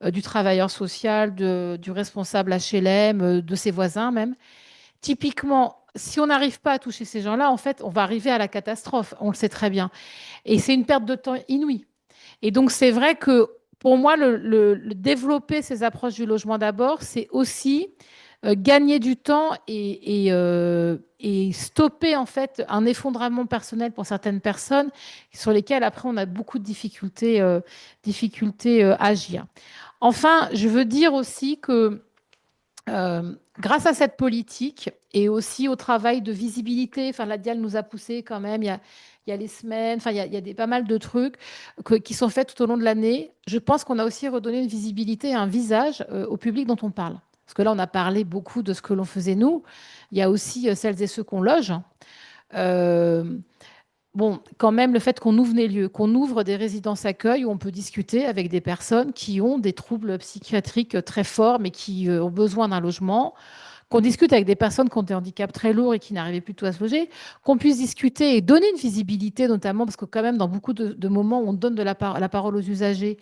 du travailleur social, du responsable HLM, de ses voisins même. Typiquement, si on n'arrive pas à toucher ces gens-là, en fait, on va arriver à la catastrophe. On le sait très bien. Et c'est une perte de temps inouïe. Et donc, c'est vrai que pour moi, le développer ces approches du logement d'abord, c'est aussi gagner du temps et stopper en fait un effondrement personnel pour certaines personnes sur lesquelles après on a beaucoup de difficultés à agir. Enfin, je veux dire aussi que grâce à cette politique et aussi au travail de visibilité, enfin la Dial nous a poussé quand même, il y a les semaines, enfin il y a pas mal de trucs qui sont faits tout au long de l'année. Je pense qu'on a aussi redonné une visibilité et un visage au public dont on parle. Parce que là, on a parlé beaucoup de ce que l'on faisait nous. Il y a aussi celles et ceux qu'on loge. Bon, quand même, le fait qu'on ouvre des lieux, qu'on ouvre des résidences accueil où on peut discuter avec des personnes qui ont des troubles psychiatriques très forts, mais qui ont besoin d'un logement, qu'on discute avec des personnes qui ont des handicaps très lourds et qui n'arrivaient plus tout à se loger, qu'on puisse discuter et donner une visibilité, notamment parce que quand même, dans beaucoup de moments où on donne la parole aux usagers,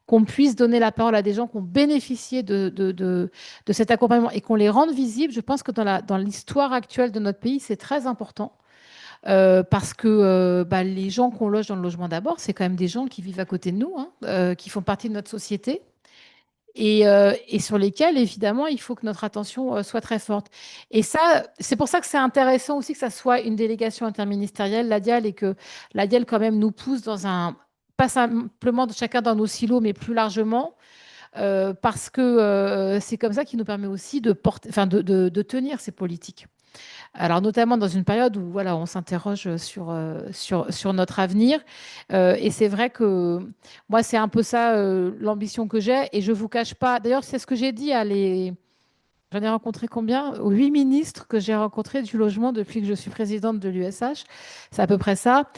qu'on puisse donner la parole à des gens qui ont bénéficié de cet accompagnement et qu'on les rende visibles, je pense que dans l'histoire actuelle de notre pays, c'est très important. Parce que les gens qu'on loge dans le logement d'abord, c'est quand même des gens qui vivent à côté de nous, hein, qui font partie de notre société et sur lesquels, évidemment, il faut que notre attention soit très forte. Et ça, c'est pour ça que c'est intéressant aussi que ça soit une délégation interministérielle, la DIAL, et que la DIAL quand même nous pousse pas simplement de chacun dans nos silos, mais plus largement, parce que c'est comme ça qui nous permet aussi de tenir ces politiques. Alors, notamment dans une période où voilà, on s'interroge sur notre avenir. Et c'est vrai que moi, c'est un peu ça l'ambition que j'ai. Et je ne vous cache pas, d'ailleurs, c'est ce que j'ai dit J'en ai rencontré combien? 8 ministres que j'ai rencontrés du logement depuis que je suis présidente de l'USH. C'est à peu près ça.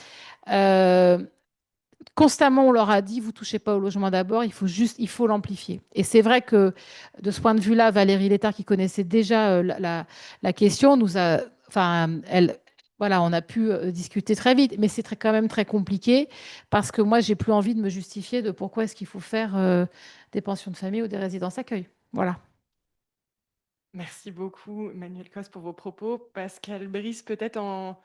Constamment, on leur a dit, vous ne touchez pas au logement d'abord, il faut l'amplifier. Et c'est vrai que de ce point de vue-là, Valérie Létard, qui connaissait déjà la question, voilà, on a pu discuter très vite, mais c'est quand même très compliqué parce que moi, j'ai plus envie de me justifier de pourquoi est-ce qu'il faut faire des pensions de famille ou des résidences accueil. Voilà. Merci beaucoup, Emmanuel Cos, pour vos propos. Pascal Brice, peut-être en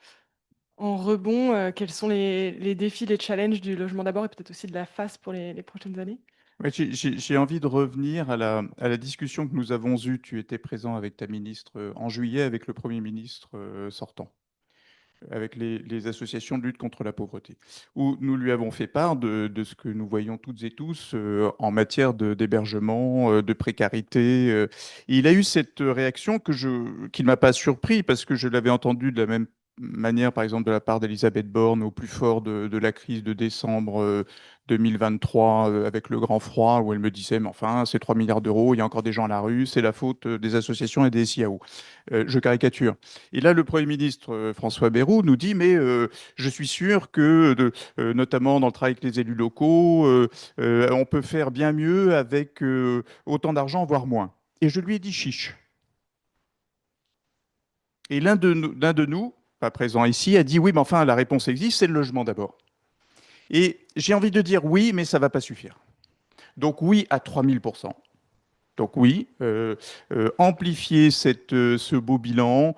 rebond, quels sont les défis, les challenges du logement d'abord et peut-être aussi de la FAS pour les prochaines années? Ouais, j'ai envie de revenir à la discussion que nous avons eue. Tu étais présent avec ta ministre en juillet, avec le Premier ministre sortant, avec les associations de lutte contre la pauvreté, où nous lui avons fait part de ce que nous voyons toutes et tous en matière d'hébergement, de précarité. Et il a eu cette réaction qui ne m'a pas surpris, parce que je l'avais entendu de la même manière, par exemple, de la part d'Elisabeth Borne au plus fort de la crise de décembre 2023 avec le grand froid, où elle me disait, mais enfin, c'est 3 milliards d'euros, il y a encore des gens à la rue, c'est la faute des associations et des SIAO. Je caricature. Et là, le Premier ministre François Bayrou nous dit, mais je suis sûr que, notamment dans le travail avec les élus locaux, on peut faire bien mieux avec autant d'argent, voire moins. Et je lui ai dit chiche. Et l'un de nous, pas présent ici, a dit oui, mais enfin, la réponse existe, c'est le logement d'abord. Et j'ai envie de dire oui, mais ça ne va pas suffire. Donc oui à 3000%. Donc oui, amplifier ce beau bilan,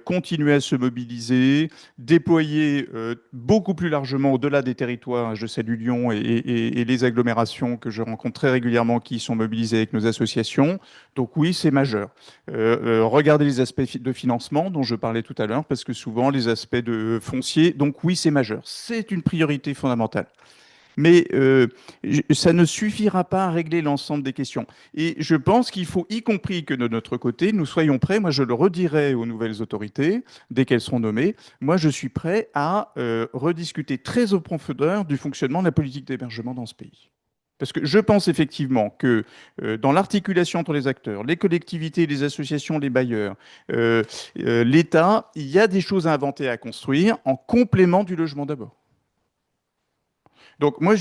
continuer à se mobiliser, déployer beaucoup plus largement au-delà des territoires. Je salue Lyon et les agglomérations que je rencontre très régulièrement qui sont mobilisées avec nos associations. Donc oui, c'est majeur. Regardez les aspects de financement dont je parlais tout à l'heure, parce que souvent les aspects de foncier. Donc oui, c'est majeur. C'est une priorité fondamentale. Mais ça ne suffira pas à régler l'ensemble des questions. Et je pense qu'il faut, y compris que de notre côté, nous soyons prêts, moi je le redirai aux nouvelles autorités, dès qu'elles seront nommées, moi je suis prêt à rediscuter très au profondeur du fonctionnement de la politique d'hébergement dans ce pays. Parce que je pense effectivement que dans l'articulation entre les acteurs, les collectivités, les associations, les bailleurs, l'État, il y a des choses à inventer, à construire en complément du logement d'abord. Donc moi,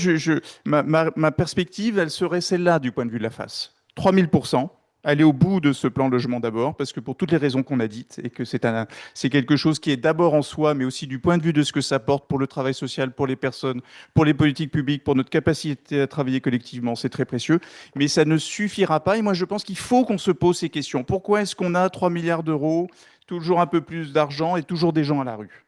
ma perspective, elle serait celle-là du point de vue de la face. 3000%, aller au bout de ce plan logement d'abord, parce que pour toutes les raisons qu'on a dites, et que c'est quelque chose qui est d'abord en soi, mais aussi du point de vue de ce que ça porte pour le travail social, pour les personnes, pour les politiques publiques, pour notre capacité à travailler collectivement, c'est très précieux. Mais ça ne suffira pas, et moi je pense qu'il faut qu'on se pose ces questions. Pourquoi est-ce qu'on a 3 milliards d'euros, toujours un peu plus d'argent et toujours des gens à la rue ?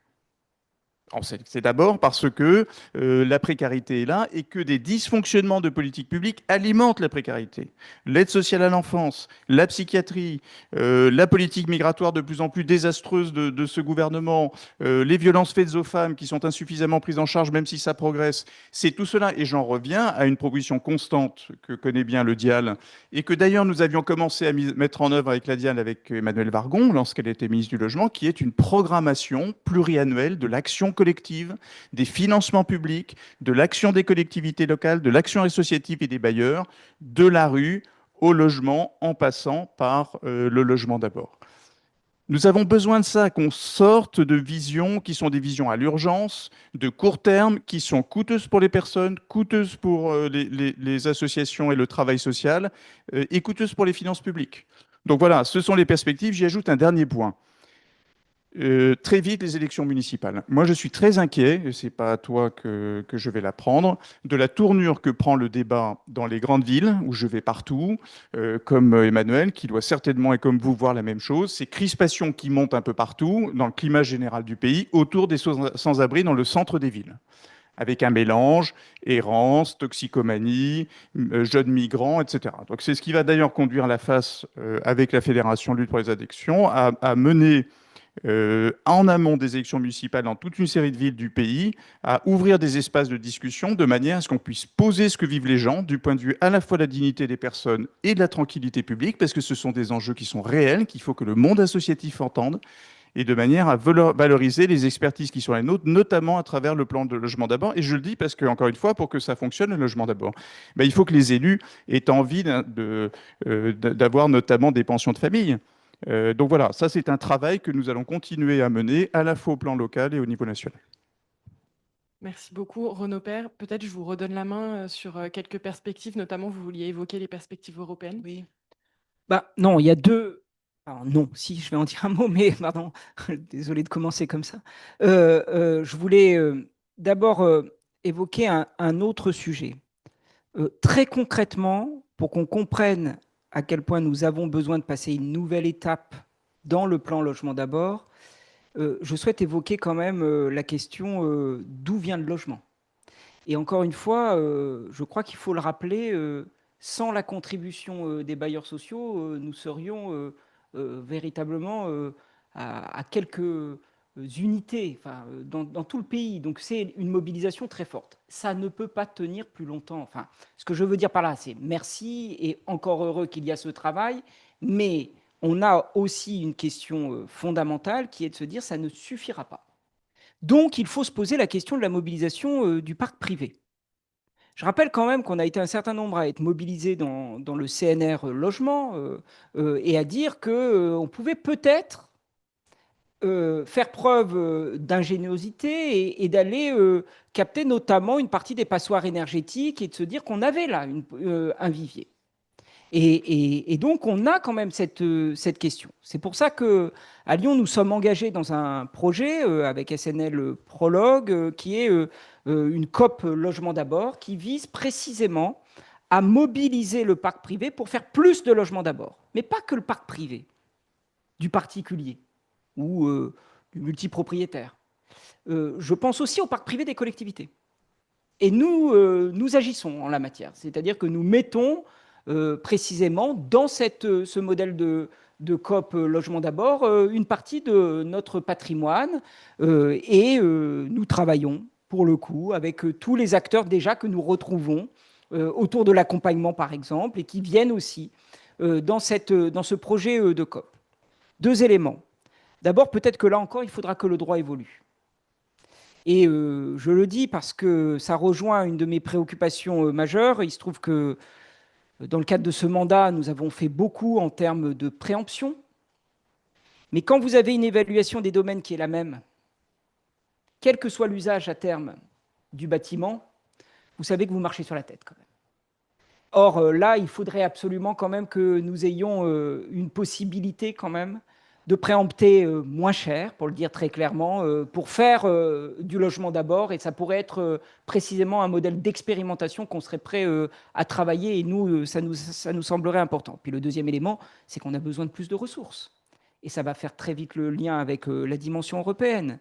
C'est d'abord parce que la précarité est là et que des dysfonctionnements de politique publique alimentent la précarité. L'aide sociale à l'enfance, la psychiatrie, la politique migratoire de plus en plus désastreuse de ce gouvernement, les violences faites aux femmes qui sont insuffisamment prises en charge même si ça progresse, c'est tout cela. Et j'en reviens à une proposition constante que connaît bien le DIAL et que d'ailleurs nous avions commencé à mettre en œuvre avec la DIAL avec Emmanuelle Wargon lorsqu'elle était ministre du Logement, qui est une programmation pluriannuelle de l'action collective, des financements publics, de l'action des collectivités locales, de l'action associative et des bailleurs, de la rue au logement, en passant par le logement d'abord. Nous avons besoin de ça, qu'on sorte de visions qui sont des visions à l'urgence, de court terme, qui sont coûteuses pour les personnes, coûteuses pour les associations et le travail social, et coûteuses pour les finances publiques. Donc voilà, ce sont les perspectives. J'y ajoute un dernier point. Très vite, les élections municipales. Moi, je suis très inquiet, et ce n'est pas à toi que je vais l'apprendre, de la tournure que prend le débat dans les grandes villes, où je vais partout, comme Emmanuel, qui doit certainement, et comme vous, voir la même chose. Ces crispations qui montent un peu partout, dans le climat général du pays, autour des sans-abri dans le centre des villes, avec un mélange, errance, toxicomanie, jeunes migrants, etc. Donc c'est ce qui va d'ailleurs conduire la FAS, avec la Fédération Lutte pour les addictions, à mener en amont des élections municipales dans toute une série de villes du pays, à ouvrir des espaces de discussion de manière à ce qu'on puisse poser ce que vivent les gens du point de vue à la fois de la dignité des personnes et de la tranquillité publique, parce que ce sont des enjeux qui sont réels, qu'il faut que le monde associatif entende, et de manière à valoriser les expertises qui sont les nôtres, notamment à travers le plan de logement d'abord. Et je le dis parce que, encore une fois, pour que ça fonctionne, le logement d'abord, il faut que les élus aient envie d'avoir notamment des pensions de famille. Donc voilà, ça c'est un travail que nous allons continuer à mener à la fois au plan local et au niveau national. Merci beaucoup. Renaud Père, peut-être je vous redonne la main sur quelques perspectives, notamment vous vouliez évoquer les perspectives européennes. Oui. Non, il y a deux. Alors non, si, je vais en dire un mot, mais pardon, désolé de commencer comme ça. Je voulais d'abord évoquer un autre sujet. Très concrètement, pour qu'on comprenne à quel point nous avons besoin de passer une nouvelle étape dans le plan logement d'abord, je souhaite évoquer quand même la question d'où vient le logement. Et encore une fois, je crois qu'il faut le rappeler, sans la contribution des bailleurs sociaux, nous serions véritablement à quelques unités dans tout le pays. Donc c'est une mobilisation très forte. Ça ne peut pas tenir plus longtemps. Enfin, ce que je veux dire par là, c'est merci et encore heureux qu'il y a ce travail, mais on a aussi une question fondamentale qui est de se dire ça ne suffira pas. Donc il faut se poser la question de la mobilisation du parc privé. Je rappelle quand même qu'on a été un certain nombre à être mobilisés dans le CNR logement et à dire qu'on pouvait peut-être faire preuve d'ingéniosité et d'aller capter notamment une partie des passoires énergétiques et de se dire qu'on avait là un vivier. Et donc, on a quand même cette question. C'est pour ça qu'à Lyon, nous sommes engagés dans un projet avec SNL Prologue, qui est une COP Logement d'abord, qui vise précisément à mobiliser le parc privé pour faire plus de logements d'abord. Mais pas que le parc privé, du particulier ou du multipropriétaire. Je pense aussi au parc privé des collectivités. Et nous agissons en la matière. C'est-à-dire que nous mettons précisément dans ce modèle de COP Logement d'abord une partie de notre patrimoine et nous travaillons pour le coup avec tous les acteurs déjà que nous retrouvons autour de l'accompagnement par exemple et qui viennent aussi dans ce projet de COP. 2 éléments. D'abord, peut-être que là encore, il faudra que le droit évolue. Et je le dis parce que ça rejoint une de mes préoccupations majeures. Il se trouve que dans le cadre de ce mandat, nous avons fait beaucoup en termes de préemption. Mais quand vous avez une évaluation des domaines qui est la même, quel que soit l'usage à terme du bâtiment, vous savez que vous marchez sur la tête quand même. Or, là, il faudrait absolument quand même que nous ayons une possibilité quand même de préempter moins cher, pour le dire très clairement, pour faire du logement d'abord. Et ça pourrait être précisément un modèle d'expérimentation qu'on serait prêt à travailler. Et nous, ça nous semblerait important. Puis le deuxième élément, c'est qu'on a besoin de plus de ressources. Et ça va faire très vite le lien avec la dimension européenne.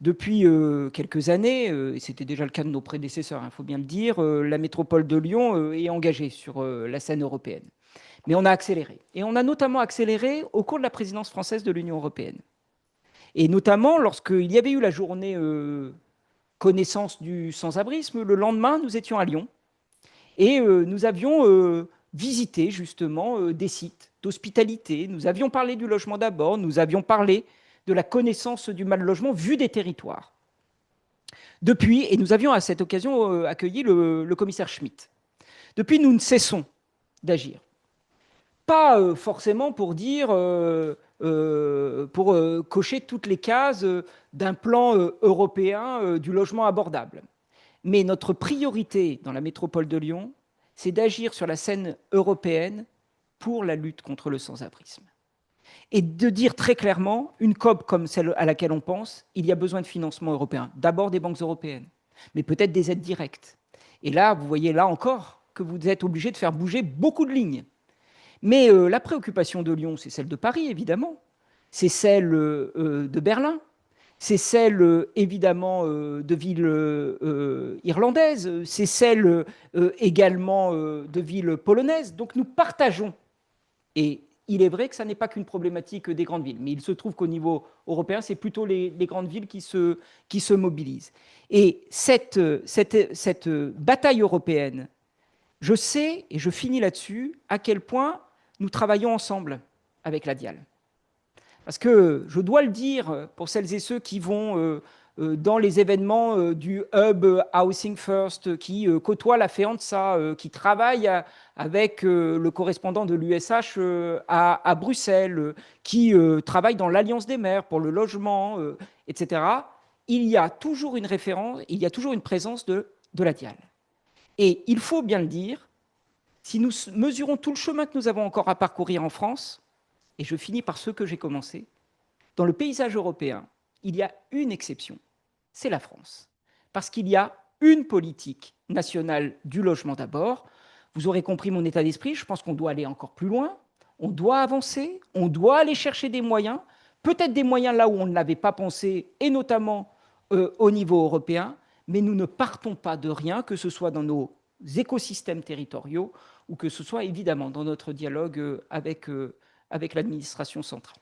Depuis quelques années, et c'était déjà le cas de nos prédécesseurs, il faut bien le dire, la métropole de Lyon est engagée sur la scène européenne. Mais on a accéléré. Et on a notamment accéléré au cours de la présidence française de l'Union européenne. Et notamment lorsqu'il y avait eu la journée connaissance du sans-abrisme, le lendemain, nous étions à Lyon. Et nous avions visité justement des sites d'hospitalité. Nous avions parlé du logement d'abord, nous avions parlé de la connaissance du mal-logement vu des territoires. Depuis, et nous avions à cette occasion accueilli le commissaire Schmitt. Depuis, nous ne cessons d'agir. Pas forcément pour dire, pour cocher toutes les cases d'un plan européen du logement abordable. Mais notre priorité dans la métropole de Lyon, c'est d'agir sur la scène européenne pour la lutte contre le sans-abrisme. Et de dire très clairement, une COP comme celle à laquelle on pense, il y a besoin de financement européen. D'abord des banques européennes, mais peut-être des aides directes. Et là, vous voyez là encore que vous êtes obligé de faire bouger beaucoup de lignes. Mais la préoccupation de Lyon, c'est celle de Paris, évidemment. C'est celle de Berlin. C'est celle, évidemment, de villes irlandaises. C'est celle également de villes polonaises. Donc nous partageons. Et il est vrai que ça n'est pas qu'une problématique des grandes villes. Mais il se trouve qu'au niveau européen, c'est plutôt les grandes villes qui se mobilisent. Et cette bataille européenne, je sais, et je finis là-dessus, à quel point nous travaillons ensemble avec la DIAL. Parce que, je dois le dire, pour celles et ceux qui vont dans les événements du Hub Housing First, qui côtoient la FEANTSA, qui travaillent avec le correspondant de l'USH à Bruxelles, qui travaille dans l'Alliance des maires pour le logement, etc., il y a toujours une référence, il y a toujours une présence de la DIAL. Et il faut bien le dire, si nous mesurons tout le chemin que nous avons encore à parcourir en France, et je finis par ce que j'ai commencé, dans le paysage européen, il y a une exception, c'est la France. Parce qu'il y a une politique nationale du logement d'abord. Vous aurez compris mon état d'esprit, je pense qu'on doit aller encore plus loin, on doit avancer, on doit aller chercher des moyens, peut-être des moyens là où on ne l'avait pas pensé, et notamment au niveau européen, mais nous ne partons pas de rien, que ce soit dans nos écosystèmes territoriaux ou que ce soit évidemment dans notre dialogue avec l'administration centrale.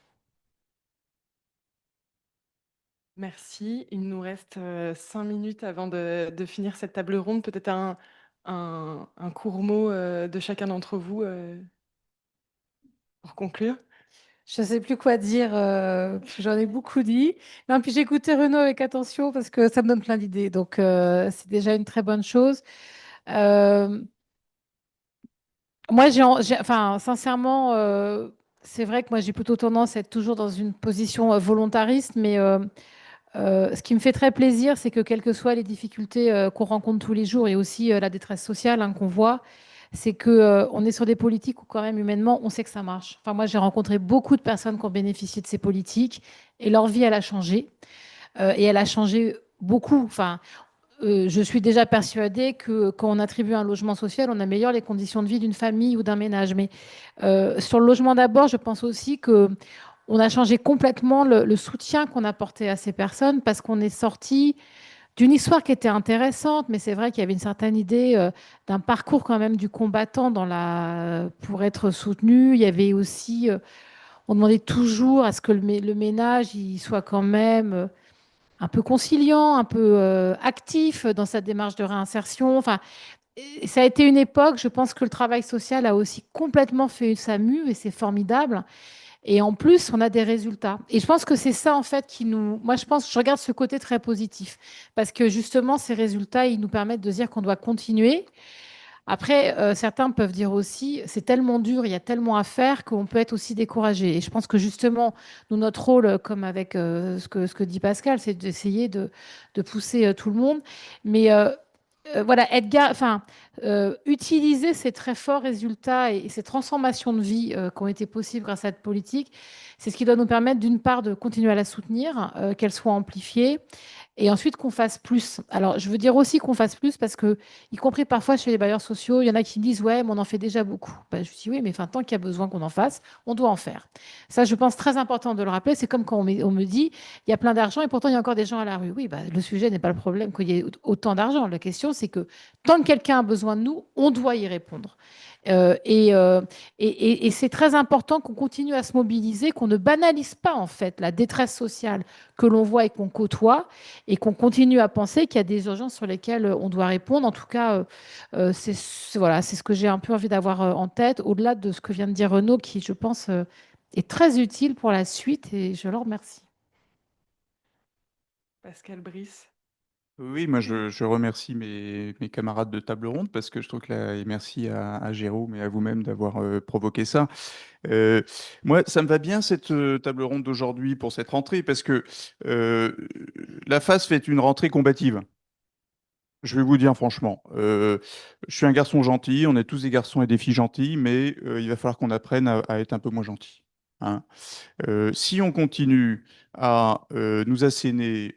Merci. Il nous reste 5 minutes avant de finir cette table ronde. Peut-être un court mot de chacun d'entre vous pour conclure. Je ne sais plus quoi dire, j'en ai beaucoup dit. Non, puis j'ai écouté Renaud avec attention parce que ça me donne plein d'idées. Donc, c'est déjà une très bonne chose. Moi, sincèrement, c'est vrai que moi, j'ai plutôt tendance à être toujours dans une position volontariste, mais ce qui me fait très plaisir, c'est que quelles que soient les difficultés qu'on rencontre tous les jours et aussi la détresse sociale qu'on voit, c'est que on est sur des politiques où quand même humainement, on sait que ça marche. Enfin, moi, j'ai rencontré beaucoup de personnes qui ont bénéficié de ces politiques et leur vie, elle a changé. Et elle a changé beaucoup. Enfin, je suis déjà persuadée que quand on attribue un logement social, on améliore les conditions de vie d'une famille ou d'un ménage. Mais sur le logement d'abord, je pense aussi que on a changé complètement le soutien qu'on apportait à ces personnes parce qu'on est sorti d'une histoire qui était intéressante, mais c'est vrai qu'il y avait une certaine idée d'un parcours quand même du combattant pour être soutenu. Il y avait aussi, on demandait toujours à ce que le ménage il soit quand même un peu conciliant, un peu actif dans sa démarche de réinsertion. Enfin, ça a été une époque, je pense que le travail social a aussi complètement fait sa mue et c'est formidable. Et en plus, on a des résultats. Et je pense que c'est ça, en fait, qui nous. Moi, je regarde ce côté très positif. Parce que justement, ces résultats, ils nous permettent de dire qu'on doit continuer. Après, certains peuvent dire aussi, c'est tellement dur, il y a tellement à faire qu'on peut être aussi découragé. Et je pense que justement, nous, notre rôle, comme avec ce que dit Pascal, c'est d'essayer de pousser tout le monde. Mais voilà, utiliser ces très forts résultats et ces transformations de vie qui ont été possibles grâce à cette politique, c'est ce qui doit nous permettre, d'une part, de continuer à la soutenir, qu'elle soit amplifiée, et ensuite qu'on fasse plus. Alors, je veux dire aussi qu'on fasse plus parce que, y compris parfois chez les bailleurs sociaux, il y en a qui me disent, ouais, mais on en fait déjà beaucoup. Ben, je dis, oui, mais enfin, tant qu'il y a besoin qu'on en fasse, on doit en faire. Ça, je pense très important de le rappeler. C'est comme quand on me dit, il y a plein d'argent et pourtant il y a encore des gens à la rue. Oui, bah, le sujet n'est pas le problème qu'il y ait autant d'argent. La question, c'est que tant que quelqu'un a besoin de nous, on doit y répondre. Et c'est très important qu'on continue à se mobiliser, qu'on ne banalise pas en fait la détresse sociale que l'on voit et qu'on côtoie, et qu'on continue à penser qu'il y a des urgences sur lesquelles on doit répondre. En tout cas, voilà, c'est ce que j'ai un peu envie d'avoir en tête, au-delà de ce que vient de dire Renaud, qui, je pense, est très utile pour la suite, et je le remercie. Pascal Brice. Oui, moi je remercie mes camarades de table ronde parce que je trouve que et merci à Jérôme et à vous-même d'avoir provoqué ça. Euh, Moi, ça me va bien cette table ronde d'aujourd'hui pour cette rentrée parce que euh, la FAS fait une rentrée combative. Je vais vous dire franchement, je suis un garçon gentil, on est tous des garçons et des filles gentils, mais il va falloir qu'on apprenne à être un peu moins gentil. Hein. Si on continue à nous asséner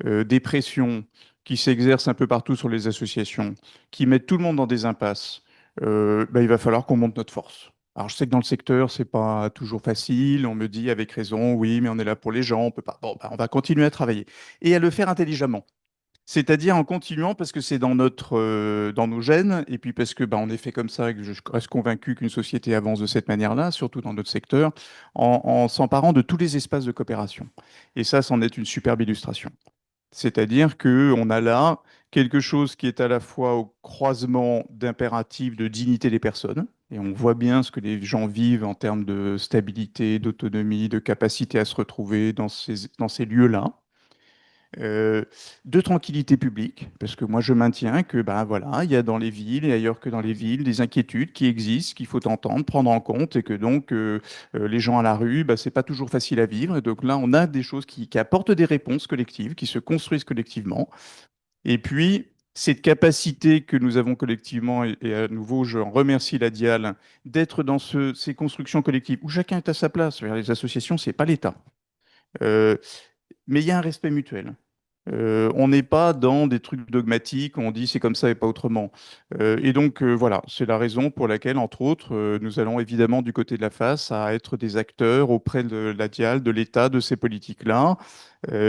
des pressions qui s'exercent un peu partout sur les associations, qui mettent tout le monde dans des impasses, il va falloir qu'on monte notre force. Alors, je sais que dans le secteur, c'est pas toujours facile. On me dit avec raison, oui, mais on est là pour les gens, on peut pas. Bon, on va continuer à travailler et à le faire intelligemment. C'est-à-dire en continuant parce que c'est dans nos gènes et puis parce que on est fait comme ça et que je reste convaincu qu'une société avance de cette manière-là, surtout dans notre secteur, en s'emparant de tous les espaces de coopération. Et ça, c'en est une superbe illustration. C'est-à-dire qu'on a là quelque chose qui est à la fois au croisement d'impératifs de dignité des personnes, et on voit bien ce que les gens vivent en termes de stabilité, d'autonomie, de capacité à se retrouver dans ces lieux-là, de tranquillité publique, parce que moi je maintiens que voilà, il y a dans les villes et ailleurs que dans les villes des inquiétudes qui existent, qu'il faut entendre, prendre en compte, et que donc les gens à la rue, c'est pas toujours facile à vivre. Et donc là, on a des choses qui apportent des réponses collectives, qui se construisent collectivement. Et puis, cette capacité que nous avons collectivement, et à nouveau, je remercie la Dial, d'être dans ces constructions collectives où chacun est à sa place. C'est-à-dire, les associations, c'est pas l'État. Euh, mais il y a un respect mutuel. On n'est pas dans des trucs dogmatiques, on dit c'est comme ça et pas autrement. Et donc voilà, c'est la raison pour laquelle, entre autres, nous allons évidemment du côté de la face à être des acteurs auprès de la DIAL, de l'État, de ces politiques-là,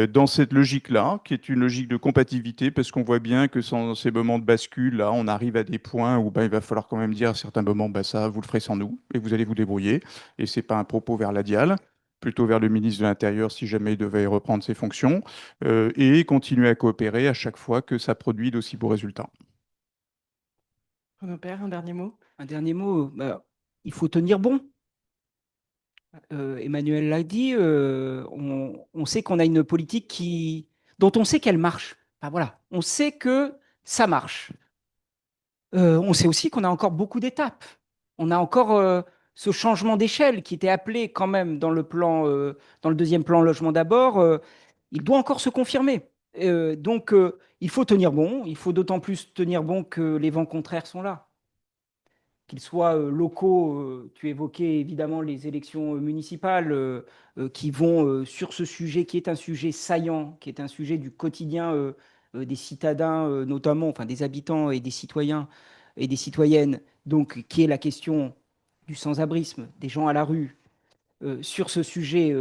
dans cette logique-là, qui est une logique de compatibilité, parce qu'on voit bien que sans ces moments de bascule, là, on arrive à des points où il va falloir quand même dire à certains moments, ça, vous le ferez sans nous, et vous allez vous débrouiller. Et c'est pas un propos vers la DIAL, plutôt vers le ministre de l'Intérieur si jamais il devait reprendre ses fonctions, et continuer à coopérer à chaque fois que ça produit d'aussi beaux résultats. Renaud Père, un dernier mot. Un dernier mot, il faut tenir bon. Emmanuel l'a dit, on sait qu'on a une politique dont on sait qu'elle marche. Voilà, on sait que ça marche. On sait aussi qu'on a encore beaucoup d'étapes. On a encore ce changement d'échelle qui était appelé quand même dans le deuxième plan logement d'abord. Il doit encore se confirmer. Donc, il faut tenir bon. Il faut d'autant plus tenir bon que les vents contraires sont là. qu'ils soient locaux. Tu évoquais évidemment les élections municipales qui vont sur ce sujet qui est un sujet saillant, qui est un sujet du quotidien des citadins, notamment, enfin des habitants et des citoyens et des citoyennes, donc qui est la question du sans-abrisme, des gens à la rue. Sur ce sujet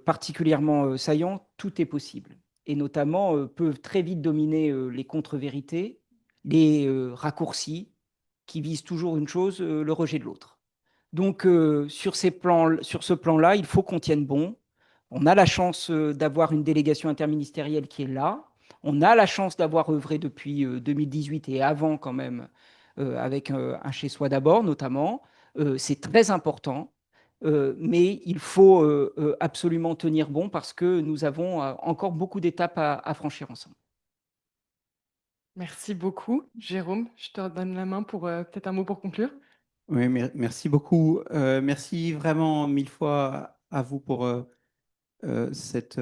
particulièrement saillant, tout est possible. Et notamment, peuvent très vite dominer les contre-vérités, les raccourcis, qui visent toujours une chose, le rejet de l'autre. Donc, sur ce plan-là, il faut qu'on tienne bon. On a la chance d'avoir une délégation interministérielle qui est là. On a la chance d'avoir œuvré depuis 2018 et avant quand même, avec un chez-soi d'abord notamment. C'est très important. Mais il faut absolument tenir bon parce que nous avons encore beaucoup d'étapes à franchir ensemble. Merci beaucoup. Jérôme, je te redonne la main pour peut-être un mot pour conclure. Oui, merci beaucoup. Merci vraiment mille fois à vous pour cette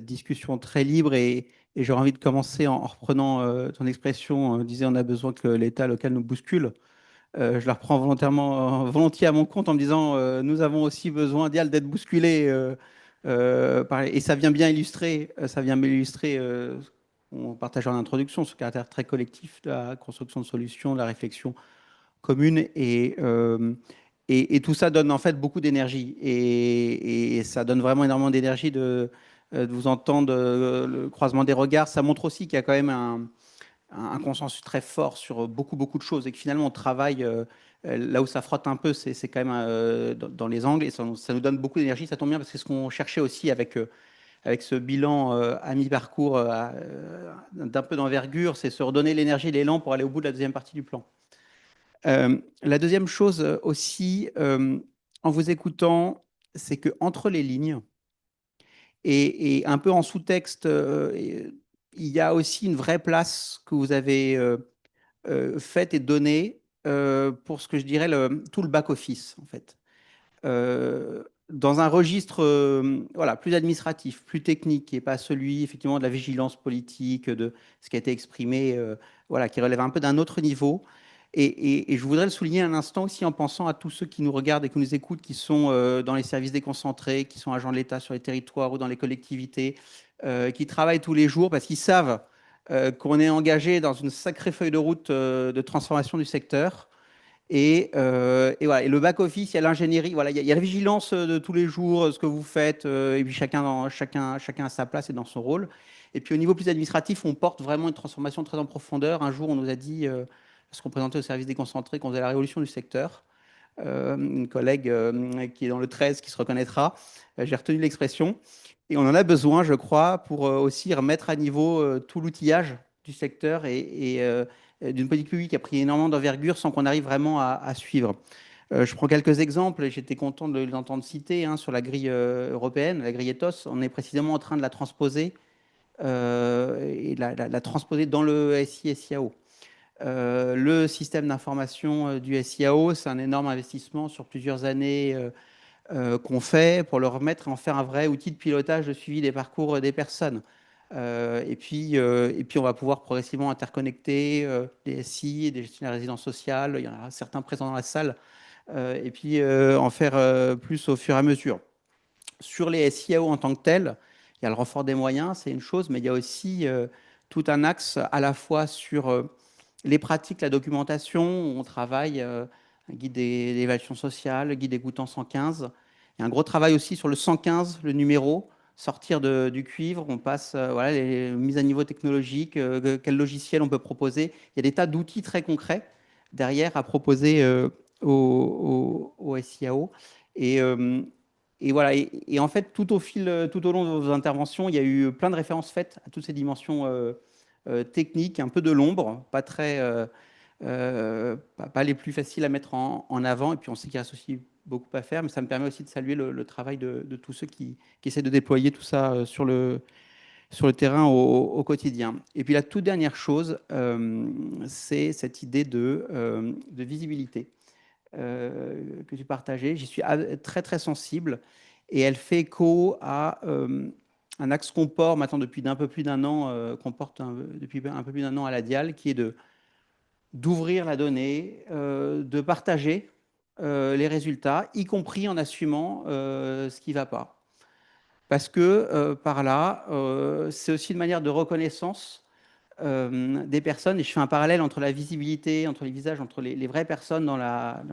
discussion très libre et j'aurais envie de commencer en reprenant ton expression, disait on a besoin que l'État local nous bouscule. Je la reprends volontiers à mon compte en me disant nous avons aussi besoin d'être bousculés et ça vient bien illustrer, ce qu'on partage en introduction, ce caractère très collectif de la construction de solutions, de la réflexion commune et tout ça donne en fait beaucoup d'énergie et ça donne vraiment énormément d'énergie de vous entendre le croisement des regards. Ça montre aussi qu'il y a quand même un consensus très fort sur beaucoup de choses et que finalement on travaille là où ça frotte un peu, c'est quand même dans les angles et ça nous donne beaucoup d'énergie. Ça tombe bien parce que c'est ce qu'on cherchait aussi avec ce bilan à mi-parcours d'un peu d'envergure, c'est se redonner l'énergie et l'élan pour aller au bout de la deuxième partie du plan. La deuxième chose aussi, en vous écoutant, c'est que entre les lignes et un peu en sous-texte, il y a aussi une vraie place que vous avez faite et donnée pour ce que je dirais tout le back-office, en fait. Dans un registre voilà, plus administratif, plus technique, et pas celui effectivement de la vigilance politique, de ce qui a été exprimé, voilà, qui relève un peu d'un autre niveau. Et je voudrais le souligner un instant aussi en pensant à tous ceux qui nous regardent et qui nous écoutent, qui sont dans les services déconcentrés, qui sont agents de l'État sur les territoires ou dans les collectivités, qui travaillent tous les jours parce qu'ils savent qu'on est engagé dans une sacrée feuille de route de transformation du secteur. Et voilà. Et le back-office, il y a l'ingénierie, voilà, il y a la vigilance de tous les jours, ce que vous faites, et puis chacun à sa place et dans son rôle. Et puis au niveau plus administratif, on porte vraiment une transformation très en profondeur. Un jour, on nous a dit, parce qu'on présentait au service déconcentré, qu'on faisait la révolution du secteur. Une collègue qui est dans le 13 qui se reconnaîtra, j'ai retenu l'expression. Et on en a besoin, je crois, pour aussi remettre à niveau tout l'outillage du secteur et d'une politique publique qui a pris énormément d'envergure sans qu'on arrive vraiment à suivre. Je prends quelques exemples, et j'étais content de les entendre citer, hein, sur la grille européenne, la grille Ethos. On est précisément en train de la transposer et la transposer dans le SI-SIAO. Le système d'information du SIAO, c'est un énorme investissement sur plusieurs années qu'on fait pour le remettre et en faire un vrai outil de pilotage de suivi des parcours des personnes. Et puis, on va pouvoir progressivement interconnecter des SI et des gestionnaires de résidence sociale. Il y en a certains présents dans la salle. Et puis, en faire plus au fur et à mesure. Sur les SIAO en tant que tels, il y a le renfort des moyens, c'est une chose, mais il y a aussi tout un axe à la fois sur les pratiques, la documentation. On travaille un guide d'évaluation sociale, guide écoutant 115. Il y a un gros travail aussi sur le 115, le numéro, sortir du cuivre. On passe voilà, les mises à niveau technologiques, quel logiciel on peut proposer. Il y a des tas d'outils très concrets derrière à proposer au SIAO. Et voilà. Et en fait, tout au long de vos interventions, il y a eu plein de références faites à toutes ces dimensions techniques, un peu de l'ombre, pas les plus faciles à mettre en avant. Et puis on sait qu'il reste aussi beaucoup à faire, mais ça me permet aussi de saluer le travail de tous ceux qui essaient de déployer tout ça sur le terrain au quotidien. Et puis la toute dernière chose, c'est cette idée de visibilité que tu partageais. J'y suis très très sensible et elle fait écho à un axe qu'on porte maintenant depuis un peu plus d'un an, depuis un peu plus d'un an à la Dial, qui est d'ouvrir la donnée, de partager les résultats, y compris en assumant ce qui ne va pas. Parce que par là, c'est aussi une manière de reconnaissance des personnes. Et je fais un parallèle entre la visibilité, entre les visages, entre les vraies personnes dans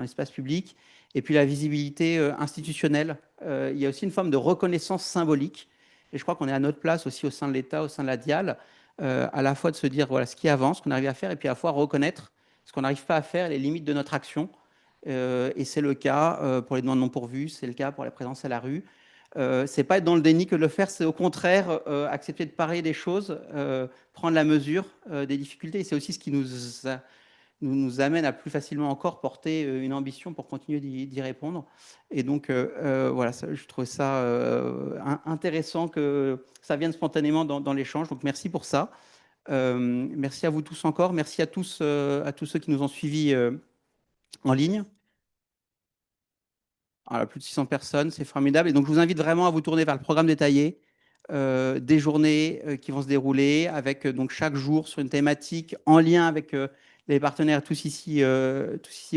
l'espace public, et puis la visibilité institutionnelle. Il y a aussi une forme de reconnaissance symbolique. Et je crois qu'on est à notre place aussi au sein de l'État, au sein de la DIAL, à la fois de se dire voilà ce qui avance, ce qu'on arrive à faire, et puis à la fois reconnaître ce qu'on n'arrive pas à faire, les limites de notre action. Et c'est le cas pour les demandes non pourvues, c'est le cas pour la présence à la rue. C'est pas être dans le déni que de le faire, c'est au contraire accepter de parler des choses, prendre la mesure des difficultés. Et c'est aussi ce qui nous amène à plus facilement encore porter une ambition pour continuer d'y répondre. Et donc, voilà, je trouve ça intéressant que ça vienne spontanément dans l'échange. Donc, merci pour ça. Merci à vous tous encore. Merci à tous ceux qui nous ont suivis en ligne. Voilà, plus de 600 personnes, c'est formidable. Et donc, je vous invite vraiment à vous tourner vers le programme détaillé des journées qui vont se dérouler avec donc chaque jour sur une thématique en lien avec les partenaires tous ici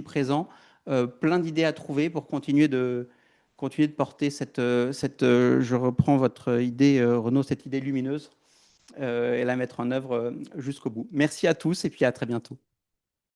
présents. Plein d'idées à trouver pour continuer de porter je reprends votre idée, Renaud, cette idée lumineuse et la mettre en œuvre jusqu'au bout. Merci à tous et puis à très bientôt.